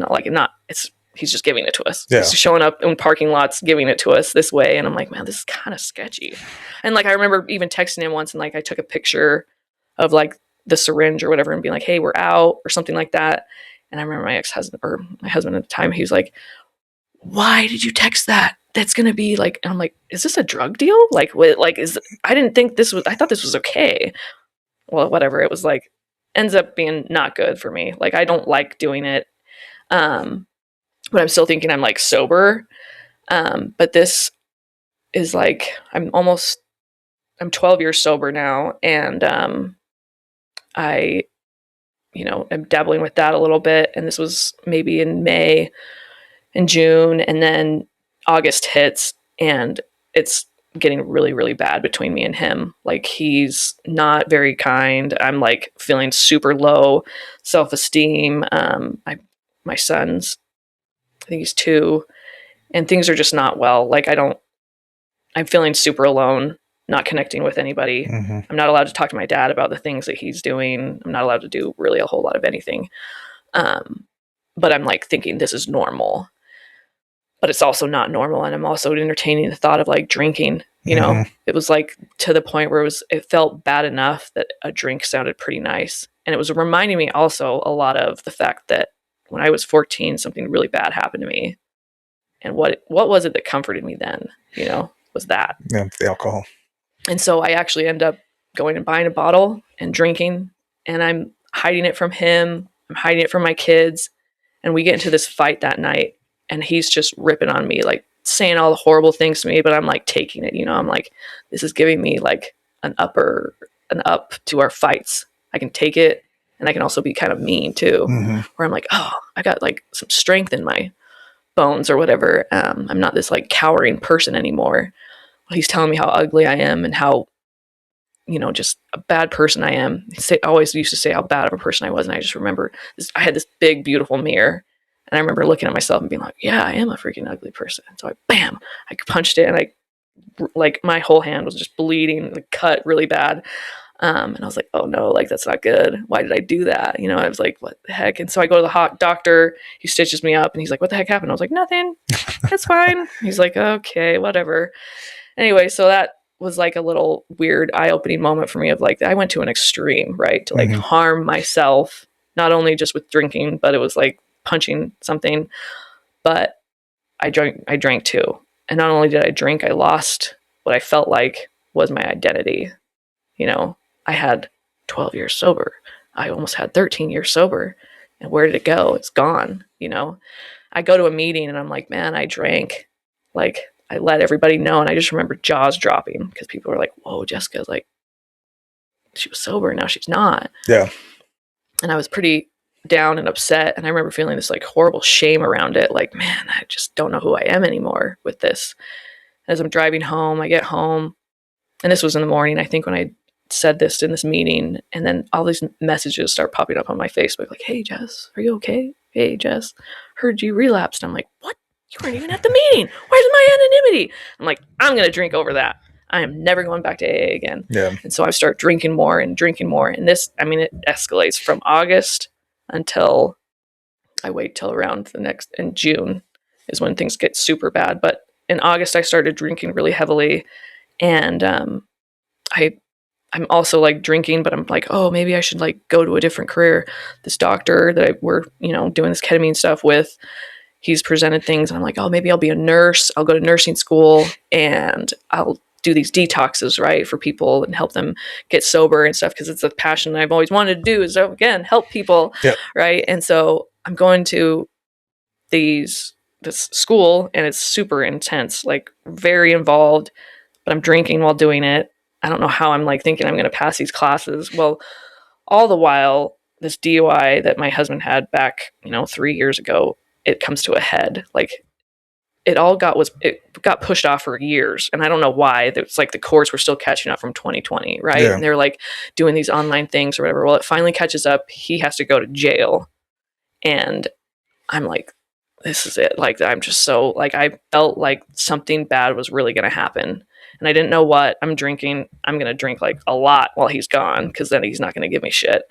he's just giving it to us. Yeah. He's showing up in parking lots, giving it to us this way. And I'm like, man, this is kind of sketchy. And like, I remember even texting him once and like, I took a picture of like the syringe or whatever and being like, hey, we're out or something like that. And I remember my ex-husband or my husband at the time, he was like, why did you text that? That's going to be like, and I'm like, is this a drug deal? Like, I didn't think I thought this was okay. Well, whatever. It was like, ends up being not good for me. Like, I don't like doing it. But I'm still thinking I'm like sober. But this is like, I'm 12 years sober now. And, I, am dabbling with that a little bit. And this was maybe in May and June. And then August hits and it's getting really, really bad between me and him. Like, he's not very kind. I'm like feeling super low self-esteem. My son's, I think he's 2, and things are just not well. Like, I'm feeling super alone, not connecting with anybody. Mm-hmm. I'm not allowed to talk to my dad about the things that he's doing. I'm not allowed to do really a whole lot of anything. But I'm like thinking this is normal, but it's also not normal. And I'm also entertaining the thought of like drinking, Mm-hmm. It was like to the point where it felt bad enough that a drink sounded pretty nice. And it was reminding me also a lot of the fact that when I was 14, something really bad happened to me. And what was it that comforted me then, was that. Yeah, the alcohol. And so I actually end up going and buying a bottle and drinking, and I'm hiding it from him. I'm hiding it from my kids. And we get into this fight that night, and he's just ripping on me, like saying all the horrible things to me, but I'm like taking it, I'm like, this is giving me like an up to our fights. I can take it. And I can also be kind of mean too, Mm-hmm. where I'm like, oh, I got like some strength in my bones or whatever. I'm not this like cowering person anymore. Well, he's telling me how ugly I am and how, just a bad person I am. He always used to say how bad of a person I was. And I just remember I had this big, beautiful mirror. And I remember looking at myself and being like, yeah, I am a freaking ugly person. And so I punched it, and like my whole hand was just bleeding, like cut really bad. And I was like, oh no, like that's not good. Why did I do that? I was like, what the heck? And so I go to the doctor, he stitches me up and he's like, what the heck happened? I was like, nothing, that's fine. He's like, okay, whatever. Anyway, so that was like a little weird eye-opening moment for me of like, I went to an extreme, right? To like Mm-hmm. harm myself, not only just with drinking, but it was like punching something. But I drank too. And not only did I drink, I lost what I felt like was my identity. I had 12 years sober. I almost had 13 years sober. And where did it go? It's gone. I go to a meeting and I'm like, man, I drank. Like, I let everybody know. And I just remember jaws dropping because people were like, whoa, Jessica's like, she was sober. Now she's not. Yeah. And I was pretty down and upset. And I remember feeling this like horrible shame around it. Like, man, I just don't know who I am anymore with this. As I'm driving home, I get home. And this was in the morning, I think, when I said this in this meeting, and then all these messages start popping up on my Facebook, like, hey Jess, are you okay? Hey Jess, heard you relapsed. I'm like, what? You weren't even at the meeting. Where's my anonymity? I'm like, I'm gonna drink over that. I am never going back to AA again. Yeah. And so I start drinking more and drinking more. And this, it escalates from August until I wait till around in June is when things get super bad. But in August I started drinking really heavily, and I'm also like drinking, but I'm like, oh, maybe I should like go to a different career. This doctor that we're, doing this ketamine stuff with, he's presented things and I'm like, oh, maybe I'll be a nurse. I'll go to nursing school and I'll do these detoxes, right, for people and help them get sober and stuff, because it's a passion I've always wanted to do, is, again, help people. Yep. Right. And so I'm going to this school, and it's super intense, like very involved, but I'm drinking while doing it. I don't know how I'm like thinking I'm going to pass these classes. Well, all the while, this DUI that my husband had back, 3 years ago, it comes to a head. Like, it got pushed off for years, and I don't know why. It's like the courts were still catching up from 2020, right? Yeah. And they're like doing these online things or whatever. Well, it finally catches up. He has to go to jail, and I'm like, this is it. Like, I'm just so, like, I felt like something bad was really going to happen, and I didn't know what. I'm drinking. I'm going to drink like a lot while he's gone, because then he's not going to give me shit.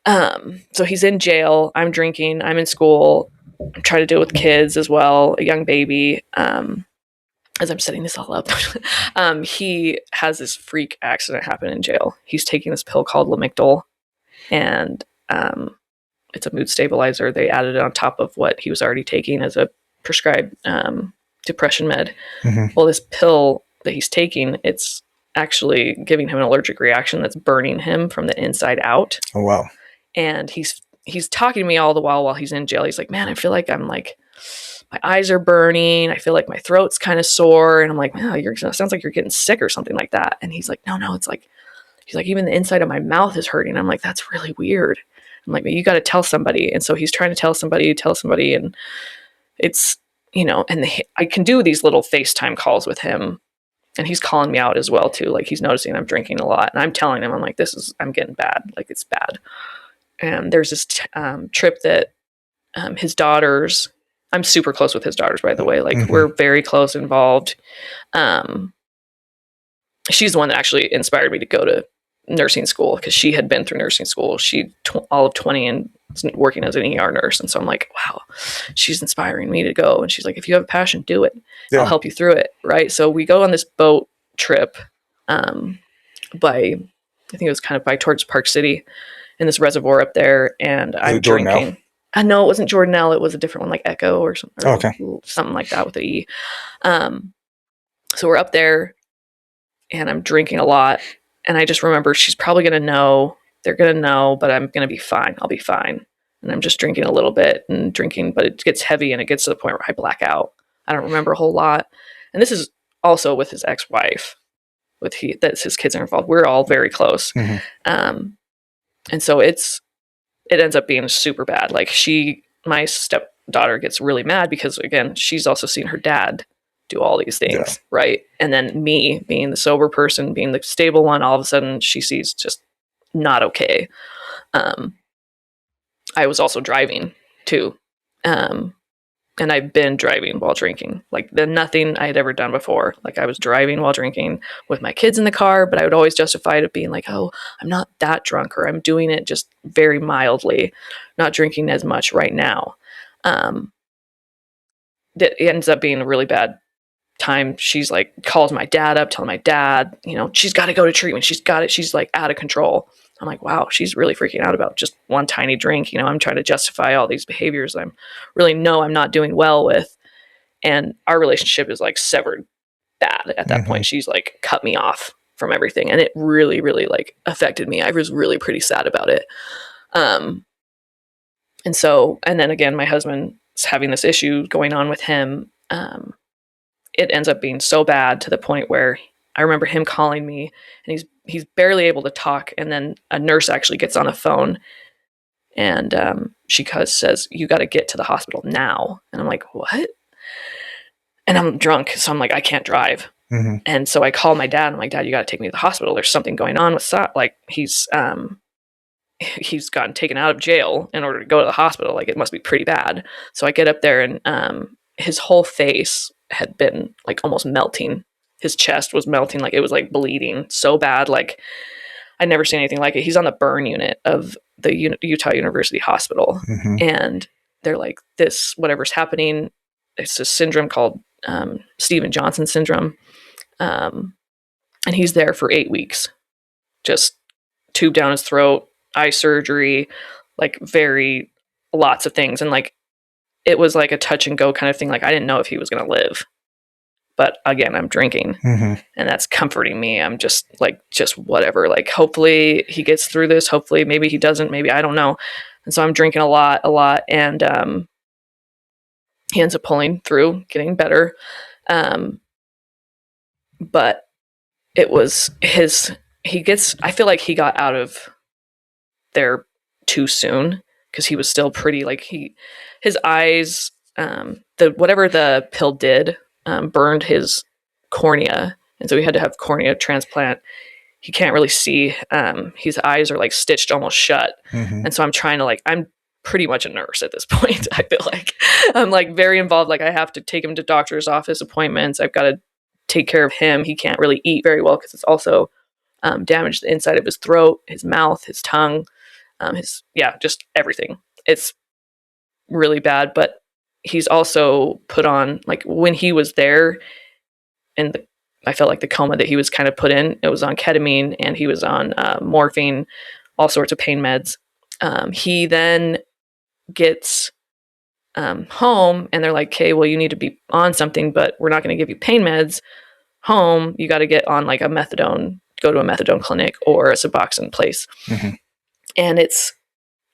So he's in jail. I'm drinking. I'm in school. I'm trying to deal with kids as well, a young baby. As I'm setting this all up, he has this freak accident happen in jail. He's taking this pill called Lamictal, and it's a mood stabilizer. They added it on top of what he was already taking as a prescribed depression med. Mm-hmm. Well, this pill that he's taking, it's actually giving him an allergic reaction that's burning him from the inside out. Oh, wow. And he's talking to me all the while he's in jail. He's like, man, I feel like I'm like, my eyes are burning. I feel like my throat's kind of sore. And I'm like, man, sounds like you're getting sick or something like that. And he's like, no, it's like, he's like, even the inside of my mouth is hurting. I'm like, that's really weird. I'm like, you got to tell somebody. And so he's trying to tell somebody. And it's, and I can do these little FaceTime calls with him. And he's calling me out as well, too. Like, he's noticing I'm drinking a lot. And I'm telling him, I'm like, I'm getting bad. Like, it's bad. And there's this trip that his daughters, I'm super close with his daughters, by the way. Like, Mm-hmm. we're very close involved. She's the one that actually inspired me to go to nursing school, because she had been through nursing school. She all of 20 and working as an ER nurse. And so I'm like, wow, she's inspiring me to go. And she's like, if you have a passion, do it. Yeah. I'll help you through it. Right. So we go on this boat trip I think it was kind of by towards Park City, in this reservoir up there. And I'm drinking. I know it wasn't Jordanelle. It was a different one, like Echo or something. Or something like that with an E. So we're up there, and I'm drinking a lot. And I just remember, she's probably going to know. They're going to know, but I'm going to be fine. I'll be fine. And I'm just drinking a little bit and drinking, but it gets heavy, and it gets to the point where I black out. I don't remember a whole lot. And this is also with his ex-wife, that's his kids are involved. We're all very close. Mm-hmm. And so it ends up being super bad. Like, my stepdaughter gets really mad because, again, she's also seen her dad do all these things, right? And then me, being the sober person, being the stable one, all of a sudden she sees just not okay. I was also driving too. And I've been driving while drinking, like nothing I had ever done before. Like, I was driving while drinking with my kids in the car, but I would always justify it being like, oh, I'm not that drunk, or I'm doing it just very mildly, not drinking as much right now. That ends up being a really bad time. She's like, calls my dad up, telling my dad, she's got to go to treatment. She's got it. She's like out of control. I'm like, wow, she's really freaking out about just one tiny drink. I'm trying to justify all these behaviors I'm really know I'm not doing well with. And our relationship is like severed bad at that mm-hmm. point. She's like cut me off from everything. And it really, really like affected me. I was really pretty sad about it. And then again, my husband's having this issue going on with him. It ends up being so bad to the point where I remember him calling me, and he's barely able to talk. And then a nurse actually gets on the phone, and she says, you got to get to the hospital now. And I'm like, what? And I'm drunk. So I'm like, I can't drive. Mm-hmm. And so I call my dad. I'm like, Dad, you got to take me to the hospital. There's something going on with like he's gotten taken out of jail in order to go to the hospital. Like, it must be pretty bad. So I get up there, and his whole face had been like almost melting. His chest was melting, like it was like bleeding so bad. Like, I'd never seen anything like it. He's on the burn unit of the Utah University Hospital. Mm-hmm. And they're like, this, whatever's happening, it's a syndrome called Steven Johnson syndrome. And he's there for 8 weeks, just tube down his throat, eye surgery, like lots of things. And like, it was like a touch and go kind of thing. Like, I didn't know if he was going to live. but again, I'm drinking, Mm-hmm. and that's comforting me. I'm just whatever. Like, hopefully he gets through this. Hopefully, maybe he doesn't. Maybe, I don't know. And so I'm drinking a lot, and he ends up pulling through, getting better. But it was I feel like he got out of there too soon, because he was still pretty, like, his eyes, whatever the pill did, burned his cornea, and so he had to have cornea transplant. He can't really see. His eyes are like stitched almost shut, Mm-hmm. and so I'm pretty much a nurse at this point. I feel like I'm like very involved. Like, I have to take him to doctor's office appointments. I've got to take care of him. He can't really eat very well because it's also damaged the inside of his throat, his mouth, his tongue, just everything. It's really bad. But he's also put on, like, when he was there, and I felt like the coma that he was kind of put in, it was on ketamine, and he was on morphine, all sorts of pain meds. He then gets home, and they're like, okay, well, you need to be on something, but we're not going to give you pain meds home. You got to get on like a methadone, go to a methadone clinic or a Suboxone place. Mm-hmm. And it's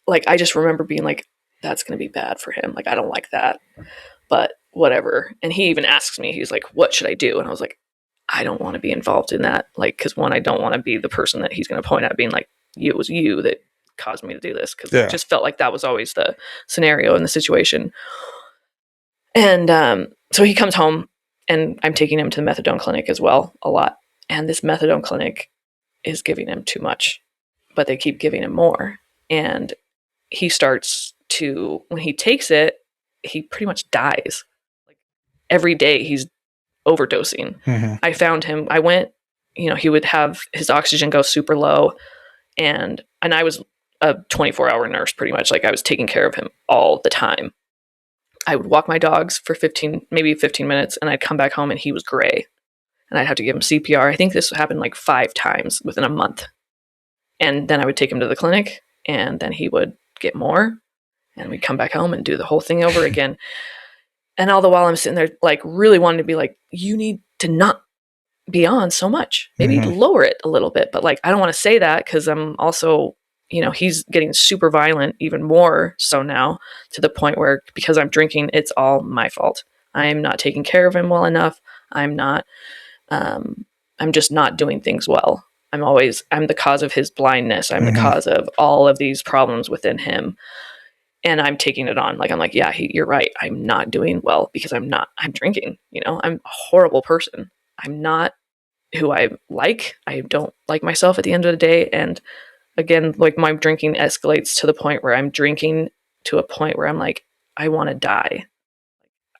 like, I just remember being like, that's going to be bad for him. Like, I don't like that, but whatever. And he even asks me, he's like, what should I do? And I was like, I don't want to be involved in that. Like, because one, I don't want to be the person that he's going to point at being like, it was you that caused me to do this. Because it just felt like that was always the scenario in the situation. And so he comes home, and I'm taking him to the methadone clinic as well, a lot. And this methadone clinic is giving him too much, but they keep giving him more. And he starts to, when he takes it, he pretty much dies. Like, every day he's overdosing. Mm-hmm. I found him, I went, he would have his oxygen go super low. And I was a 24-hour nurse, pretty much. Like, I was taking care of him all the time. I would walk my dogs for 15 minutes, and I'd come back home and he was gray. And I'd have to give him CPR. I think this happened like 5 times within a month. And then I would take him to the clinic, and then he would get more, and we'd come back home and do the whole thing over again. And all the while I'm sitting there, like, really wanting to be like, you need to not be on so much. Maybe lower it a little bit. But, like, I don't want to say that, because I'm also, he's getting super violent, even more so now, to the point where, because I'm drinking, it's all my fault. I'm not taking care of him well enough. I'm just not doing things well. I'm the cause of his blindness. I'm the cause of all of these problems within him. And I'm taking it on. Like, I'm like, yeah, you're right. I'm not doing well because I'm drinking. I'm a horrible person. I'm not who I like. I don't like myself at the end of the day. And again, like, my drinking escalates to the point where I'm drinking to a point where I'm like, I want to die.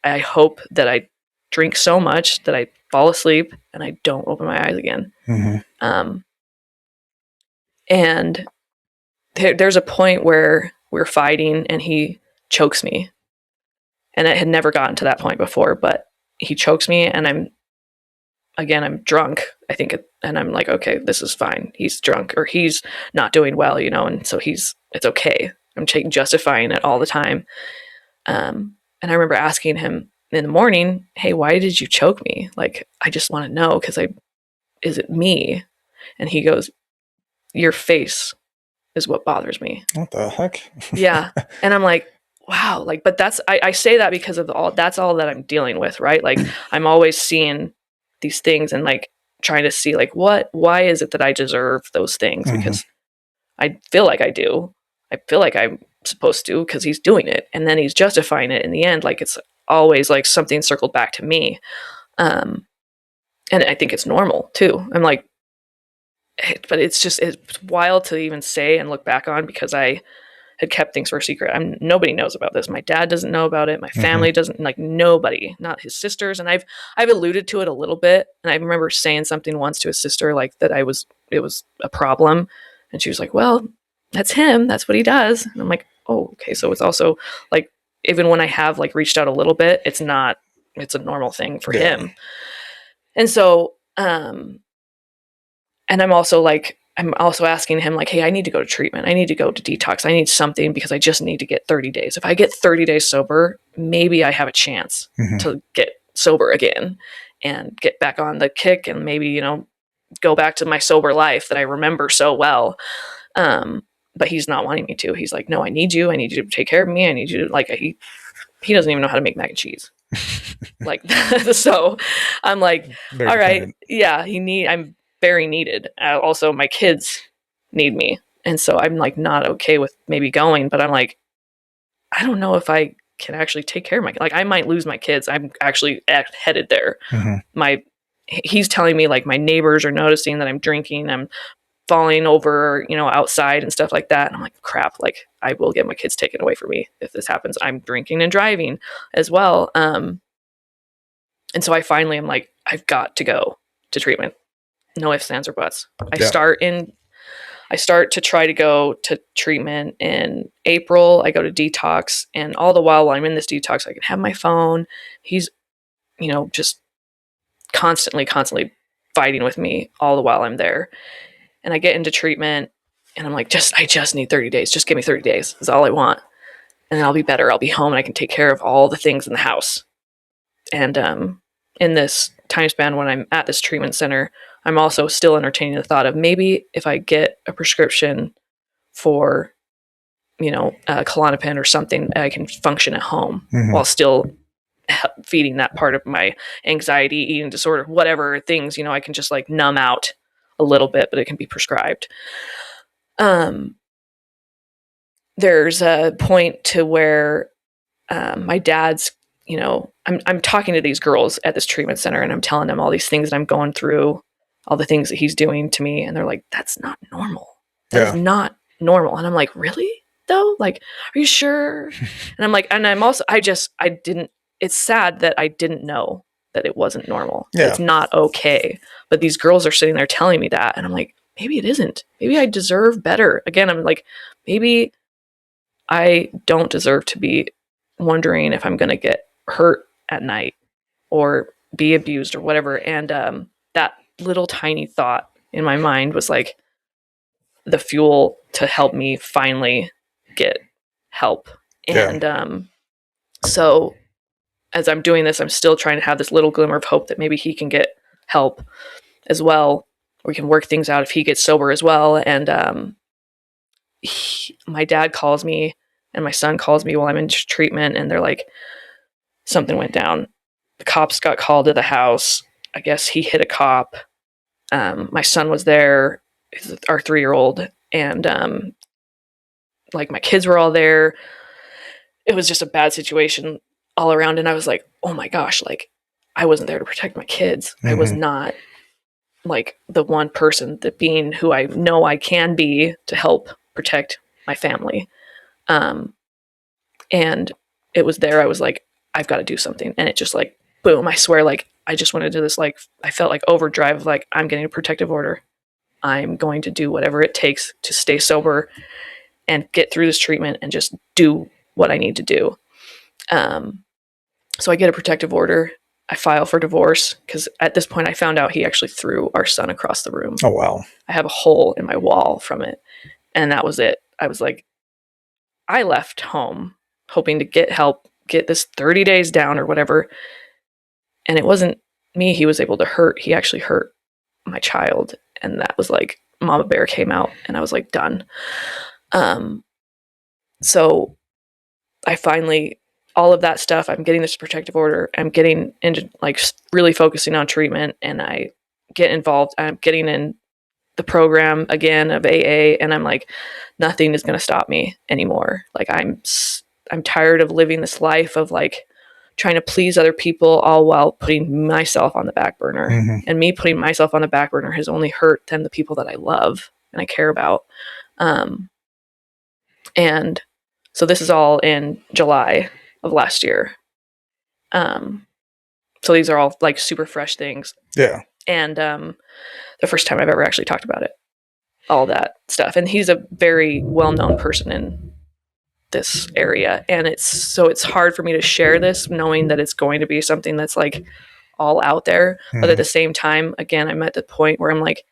I hope that I drink so much that I fall asleep and I don't open my eyes again. And there's a point where we're fighting and he chokes me. And it had never gotten to that point before, but he chokes me, and I'm drunk, I think, and I'm like, okay, this is fine. He's drunk, or he's not doing well, and so it's okay. I'm justifying it all the time. And I remember asking him in the morning, hey, why did you choke me? Like, I just want to know, because is it me? And he goes, your face is what bothers me. What the heck? Yeah. And I'm like, wow. Like, but I say that because of that's all that I'm dealing with, right? Like, I'm always seeing these things and, like, trying to see, like, why is it that I deserve those things? Because I feel like I do. I feel like I'm supposed to, because he's doing it, and then he's justifying it in the end. Like, it's always like something circled back to me. And I think it's normal too. I'm like, but it's wild to even say and look back on, because I had kept things for a secret. Nobody knows about this. My dad doesn't know about it. My family doesn't, like, nobody, not his sisters. And I've alluded to it a little bit. And I remember saying something once to his sister, like, that it was a problem. And she was like, well, that's him. That's what he does. And I'm like, oh, okay. So it's also, like, even when I have, like, reached out a little bit, it's a normal thing for him. And so, and I'm also asking him, like, hey, I need to go to treatment. I need to go to detox. I need something, because I just need to get 30 days. If I get 30 days sober, maybe I have a chance to get sober again. and get back on the kick and maybe, you know, go back to my sober life that I remember so well. But he's not wanting me to. He's like, no, I need you. I need you to take care of me. I need you to, like, he doesn't even know how to make mac and cheese. Like, so I'm like, Very all right, dependent. yeah, I'm very needed. Also, my kids need me. And so I'm like, not okay with maybe going, but I'm like, I don't know if I can actually take care of my, like, I might lose my kids. I'm actually headed there. He's telling me, like, my neighbors are noticing that I'm drinking. I'm falling over, you know, outside and stuff like that. And I'm like, crap, like, I will get my kids taken away from me if this happens. I'm drinking and driving as well. And so I finally am like, I've got to go to treatment. No ifs, ands, or buts. I start to try to go to treatment in April. I go to detox, and all the while I'm in this detox, I can have my phone. He's, you know, just constantly fighting with me all the while I'm there. And I get into treatment, and I'm like, I just need 30 days. Just give me 30 days. That's all I want. And then I'll be better. I'll be home, and I can take care of all the things in the house. And in this time span when I'm at this treatment center, I'm also still entertaining the thought of maybe if I get a prescription for, you know, Klonopin or something, I can function at home while still feeding that part of my anxiety, eating disorder, whatever things, you know, I can just like numb out a little bit, but it can be prescribed. There's a point to where my dad's, you know, I'm talking to these girls at this treatment center, and I'm telling them all these things that I'm going through, all the things that he's doing to me, and they're like, that's not normal. That is not normal. And I'm like, really though? Like, are you sure? And I'm like, and I'm also, I didn't, it's sad that I didn't know that it wasn't normal. Yeah. It's not okay. But these girls are sitting there telling me that, and I'm like, maybe it isn't. Maybe I deserve better. Again, I'm like, maybe I don't deserve to be wondering if I'm going to get hurt at night or be abused or whatever. And that little tiny thought in my mind was like the fuel to help me finally get help. And so as I'm doing this, I'm still trying to have this little glimmer of hope that maybe he can get help as well. We can work things out if he gets sober as well. And my dad calls me and my son calls me while I'm in treatment, and they're like, something went down. The cops got called to the house. I guess he hit a cop. My son was there, our 3-year-old, and like my kids were all there. It was just a bad situation all around, and I was like, oh my gosh, like I wasn't there to protect my kids. I was not like the one person, that being who I know I can be to help protect my family. And it was there. I was like, I've got to do something. And it just like, boom, I swear, like, I just went into this, like, I felt like overdrive of like, I'm getting a protective order. I'm going to do whatever it takes to stay sober and get through this treatment and just do what I need to do. So I get a protective order. I file for divorce because at this point I found out he actually threw our son across the room. Oh, wow. I have a hole in my wall from it. And that was it. I was like, I left home hoping to get help, get this 30 days down or whatever. And it wasn't me he was able to hurt. He actually hurt my child. And that was like, Mama Bear came out, and I was like, done. So I finally, all of that stuff, I'm getting this protective order. I'm getting into like really focusing on treatment, and I get involved. I'm getting in the program again of AA, and I'm like, nothing is going to stop me anymore. Like I'm tired of living this life of like trying to please other people, all while putting myself on the back burner. And me putting myself on the back burner has only hurt them, the people that I love and I care about. And so this is all in July of last year. So these are all like super fresh things. Yeah. And the first time I've ever actually talked about it, all that stuff. And he's a very well-known person in this area. And it's hard for me to share this knowing that it's going to be something that's like all out there. But at the same time, again, I'm at the point where I'm like,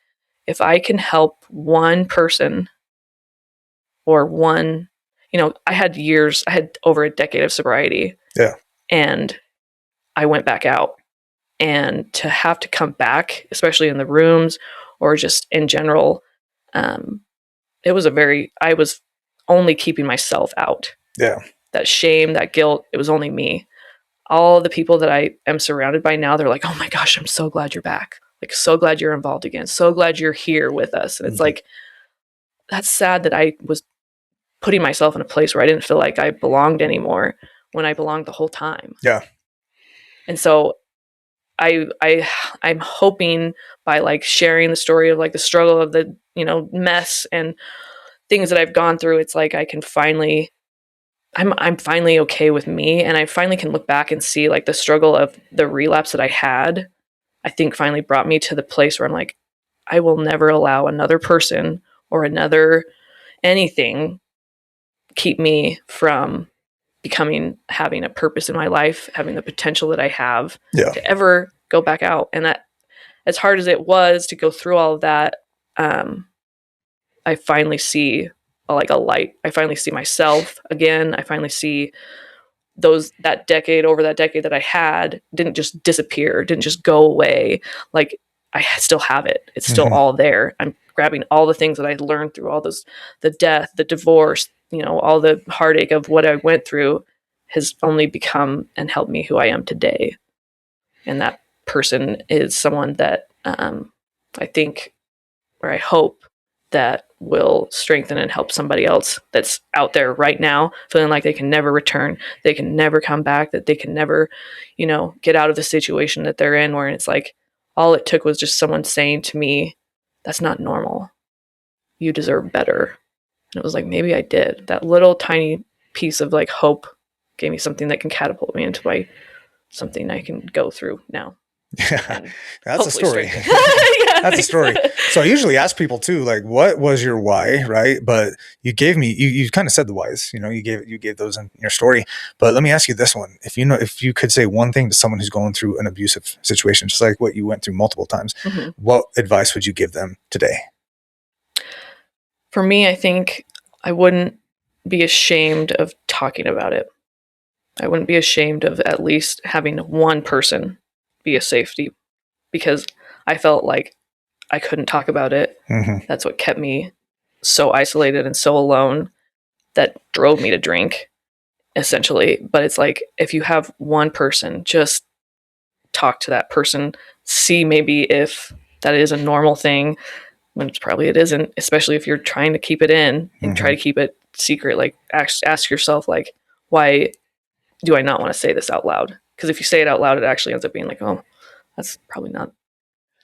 if I can help one person or one, you know, I had over a decade of sobriety. Yeah. And I went back out and to have to come back, especially in the rooms or just in general, it was I was only keeping myself out. Yeah. That shame, that guilt, it was only me. All the people that I am surrounded by now, they're like, oh my gosh, I'm so glad you're back. Like, so glad you're involved again. So glad you're here with us. And it's like, that's sad that I was putting myself in a place where I didn't feel like I belonged anymore when I belonged the whole time. Yeah. And so I'm hoping by like sharing the story of like the struggle of the, mess and things that I've gone through, it's like I can finally I'm finally okay with me, and I finally can look back and see like the struggle of the relapse that I had, I think finally brought me to the place where I'm like, I will never allow another person or another anything keep me from having a purpose in my life, having the potential that I have to ever go back out. And that, as hard as it was to go through all of that, I finally see like a light. I finally see myself again. I finally see that decade that I had didn't just disappear, didn't just go away. Like, I still have it. It's still all there. I'm grabbing all the things that I learned through all those, the death, the divorce, all the heartache of what I went through has only become and helped me who I am today. And that person is someone that I think, or I hope, that will strengthen and help somebody else that's out there right now feeling like they can never return, they can never come back, that they can never, get out of the situation that they're in, where it's like all it took was just someone saying to me, that's not normal. You deserve better. And it was like, maybe I did. That little tiny piece of like hope gave me something that can catapult me into something I can go through now. Yeah, that's a story. Yeah, that's a story. So I usually ask people too, like, what was your why, right? But you gave me, you kind of said the whys, you gave those in your story. But let me ask you this one: if you could say one thing to someone who's going through an abusive situation, just like what you went through multiple times, what advice would you give them today? For me, I think I wouldn't be ashamed of talking about it. I wouldn't be ashamed of at least having one person be a safety, because I felt like I couldn't talk about it. That's what kept me so isolated and so alone, that drove me to drink, essentially. But it's like, if you have one person, just talk to that person, see maybe if that is a normal thing, when it isn't, especially if you're trying to keep it in and try to keep it secret. Like, ask yourself, like, why do I not want to say this out loud? Because if you say it out loud, it actually ends up being like, oh, that's probably not,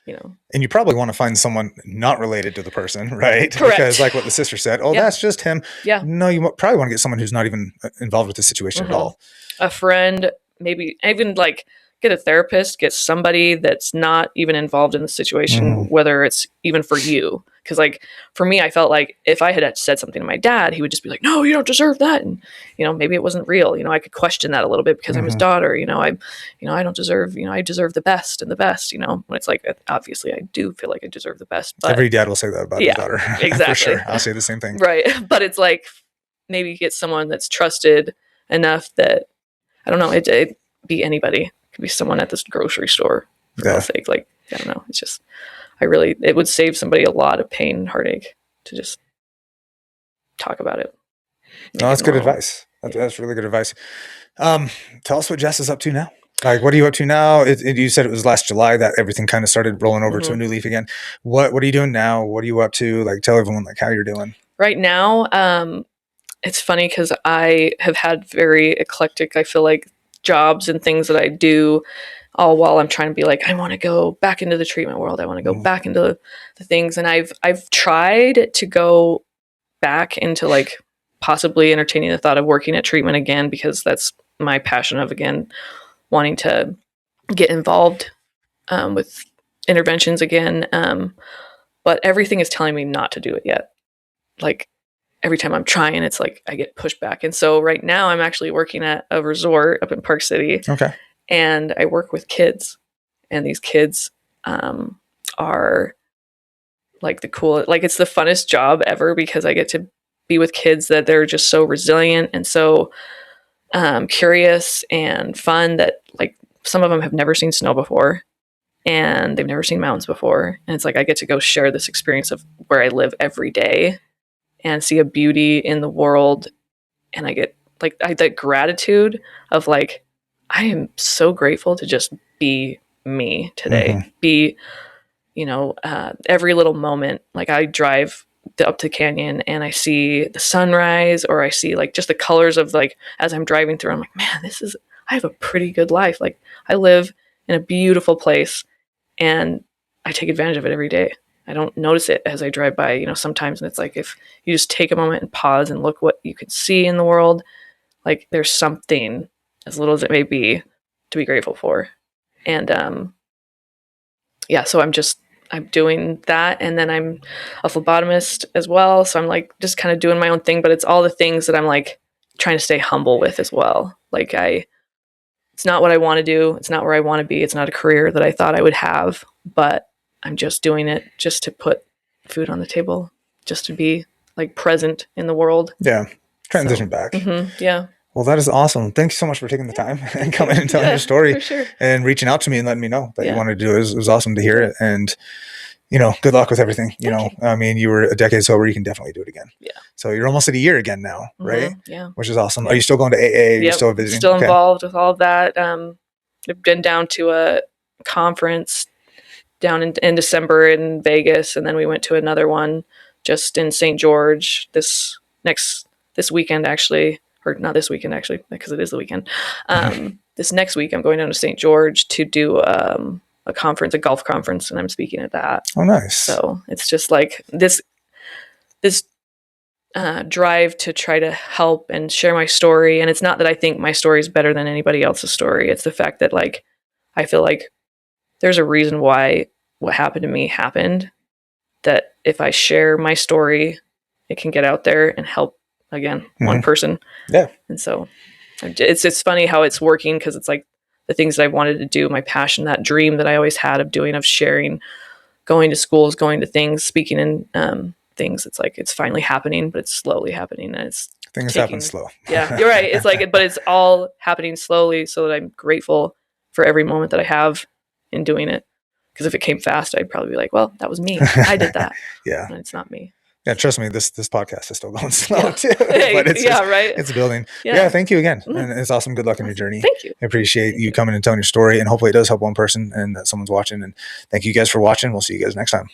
And you probably want to find someone not related to the person, right? Correct. Because like what the sister said, that's just him. Yeah. No, you probably want to get someone who's not even involved with the situation at all. A friend, maybe even like get a therapist, get somebody that's not even involved in the situation, whether it's even for you. Because like for me, I felt like if I had said something to my dad, he would just be like, no, you don't deserve that. And, maybe it wasn't real. I could question that a little bit because I'm his daughter, I don't deserve, I deserve the best and the best, when it's like, obviously I do feel like I deserve the best. But every dad will say that about his daughter. Exactly. For sure. I'll say the same thing. Right. But it's like, maybe get someone that's trusted enough that, I don't know, it'd be anybody. It could be someone at this grocery store, for God's sake. Like, I don't know. It's just, it would save somebody a lot of pain and heartache to just talk about it. No, that's good advice. That's really good advice. Tell us what Jess is up to now. Like, what are you up to now? You said it was last July that everything kind of started rolling over to a new leaf again. What are you doing now? What are you up to? Like, tell everyone like how you're doing. Right now, it's funny because I have had very eclectic, I feel like, jobs and things that I do, all while I'm trying to be like, I want to go back into the treatment world. I want to go back into the things. And I've tried to go back into like possibly entertaining the thought of working at treatment again, because that's my passion of, again, wanting to get involved with interventions again. But everything is telling me not to do it yet. Like, every time I'm trying, it's like I get pushed back. And so right now I'm actually working at a resort up in Park City. Okay. And I work with kids, and these kids are like the coolest, like it's the funnest job ever, because I get to be with kids that they're just so resilient and so curious and fun, that like some of them have never seen snow before, and they've never seen mountains before. And it's like I get to go share this experience of where I live every day and see a beauty in the world. And I get like that gratitude of like, I am so grateful to just be me today. Be, every little moment. Like I drive up to the canyon and I see the sunrise, or I see like just the colors of like, as I'm driving through, I'm like, man, I have a pretty good life. Like I live in a beautiful place and I take advantage of it every day. I don't notice it as I drive by, sometimes. And it's like, if you just take a moment and pause and look what you can see in the world, like there's something, as little as it may be, to be grateful for. And so I'm doing that. And then I'm a phlebotomist as well. So I'm like just kind of doing my own thing, but it's all the things that I'm like trying to stay humble with as well. Like it's not what I want to do. It's not where I want to be. It's not a career that I thought I would have, but I'm just doing it just to put food on the table, just to be like present in the world. Yeah. Transition back. Yeah. Well, that is awesome. Thanks so much for taking the time and coming and telling your story and reaching out to me and letting me know that you wanted to do it. It was awesome to hear it. And, good luck with everything. I mean, you were a decade sober. You can definitely do it again. Yeah. So you're almost at a year again now, right? Yeah. Which is awesome. Are you still going to AA? You're still visiting? Still involved with all of that. I've been down to a conference down in December in Vegas. And then we went to another one just in St. George this weekend, actually. Or not this weekend, actually, because it is the weekend. This next week, I'm going down to St. George to do a golf conference, and I'm speaking at that. Oh, nice. So it's just like this drive to try to help and share my story. And it's not that I think my story is better than anybody else's story. It's the fact that like I feel like there's a reason why what happened to me happened. That if I share my story, it can get out there and help. Again, one person. Yeah. And so it's funny how it's working, because it's like the things that I wanted to do, my passion, that dream that I always had of sharing, going to schools, going to things, speaking in things. It's like it's finally happening, but it's slowly happening. And things happen slow. Yeah, you're right. It's like, but it's all happening slowly, so that I'm grateful for every moment that I have in doing it. Because if it came fast, I'd probably be like, well, that was me. I did that. Yeah. And it's not me. Yeah, trust me, this podcast is still going slow too. But it's right. It's building. Yeah, thank you again. And it's awesome. Good luck in your journey. Thank you. I appreciate you coming and telling your story, and hopefully it does help one person and that someone's watching. And thank you guys for watching. We'll see you guys next time.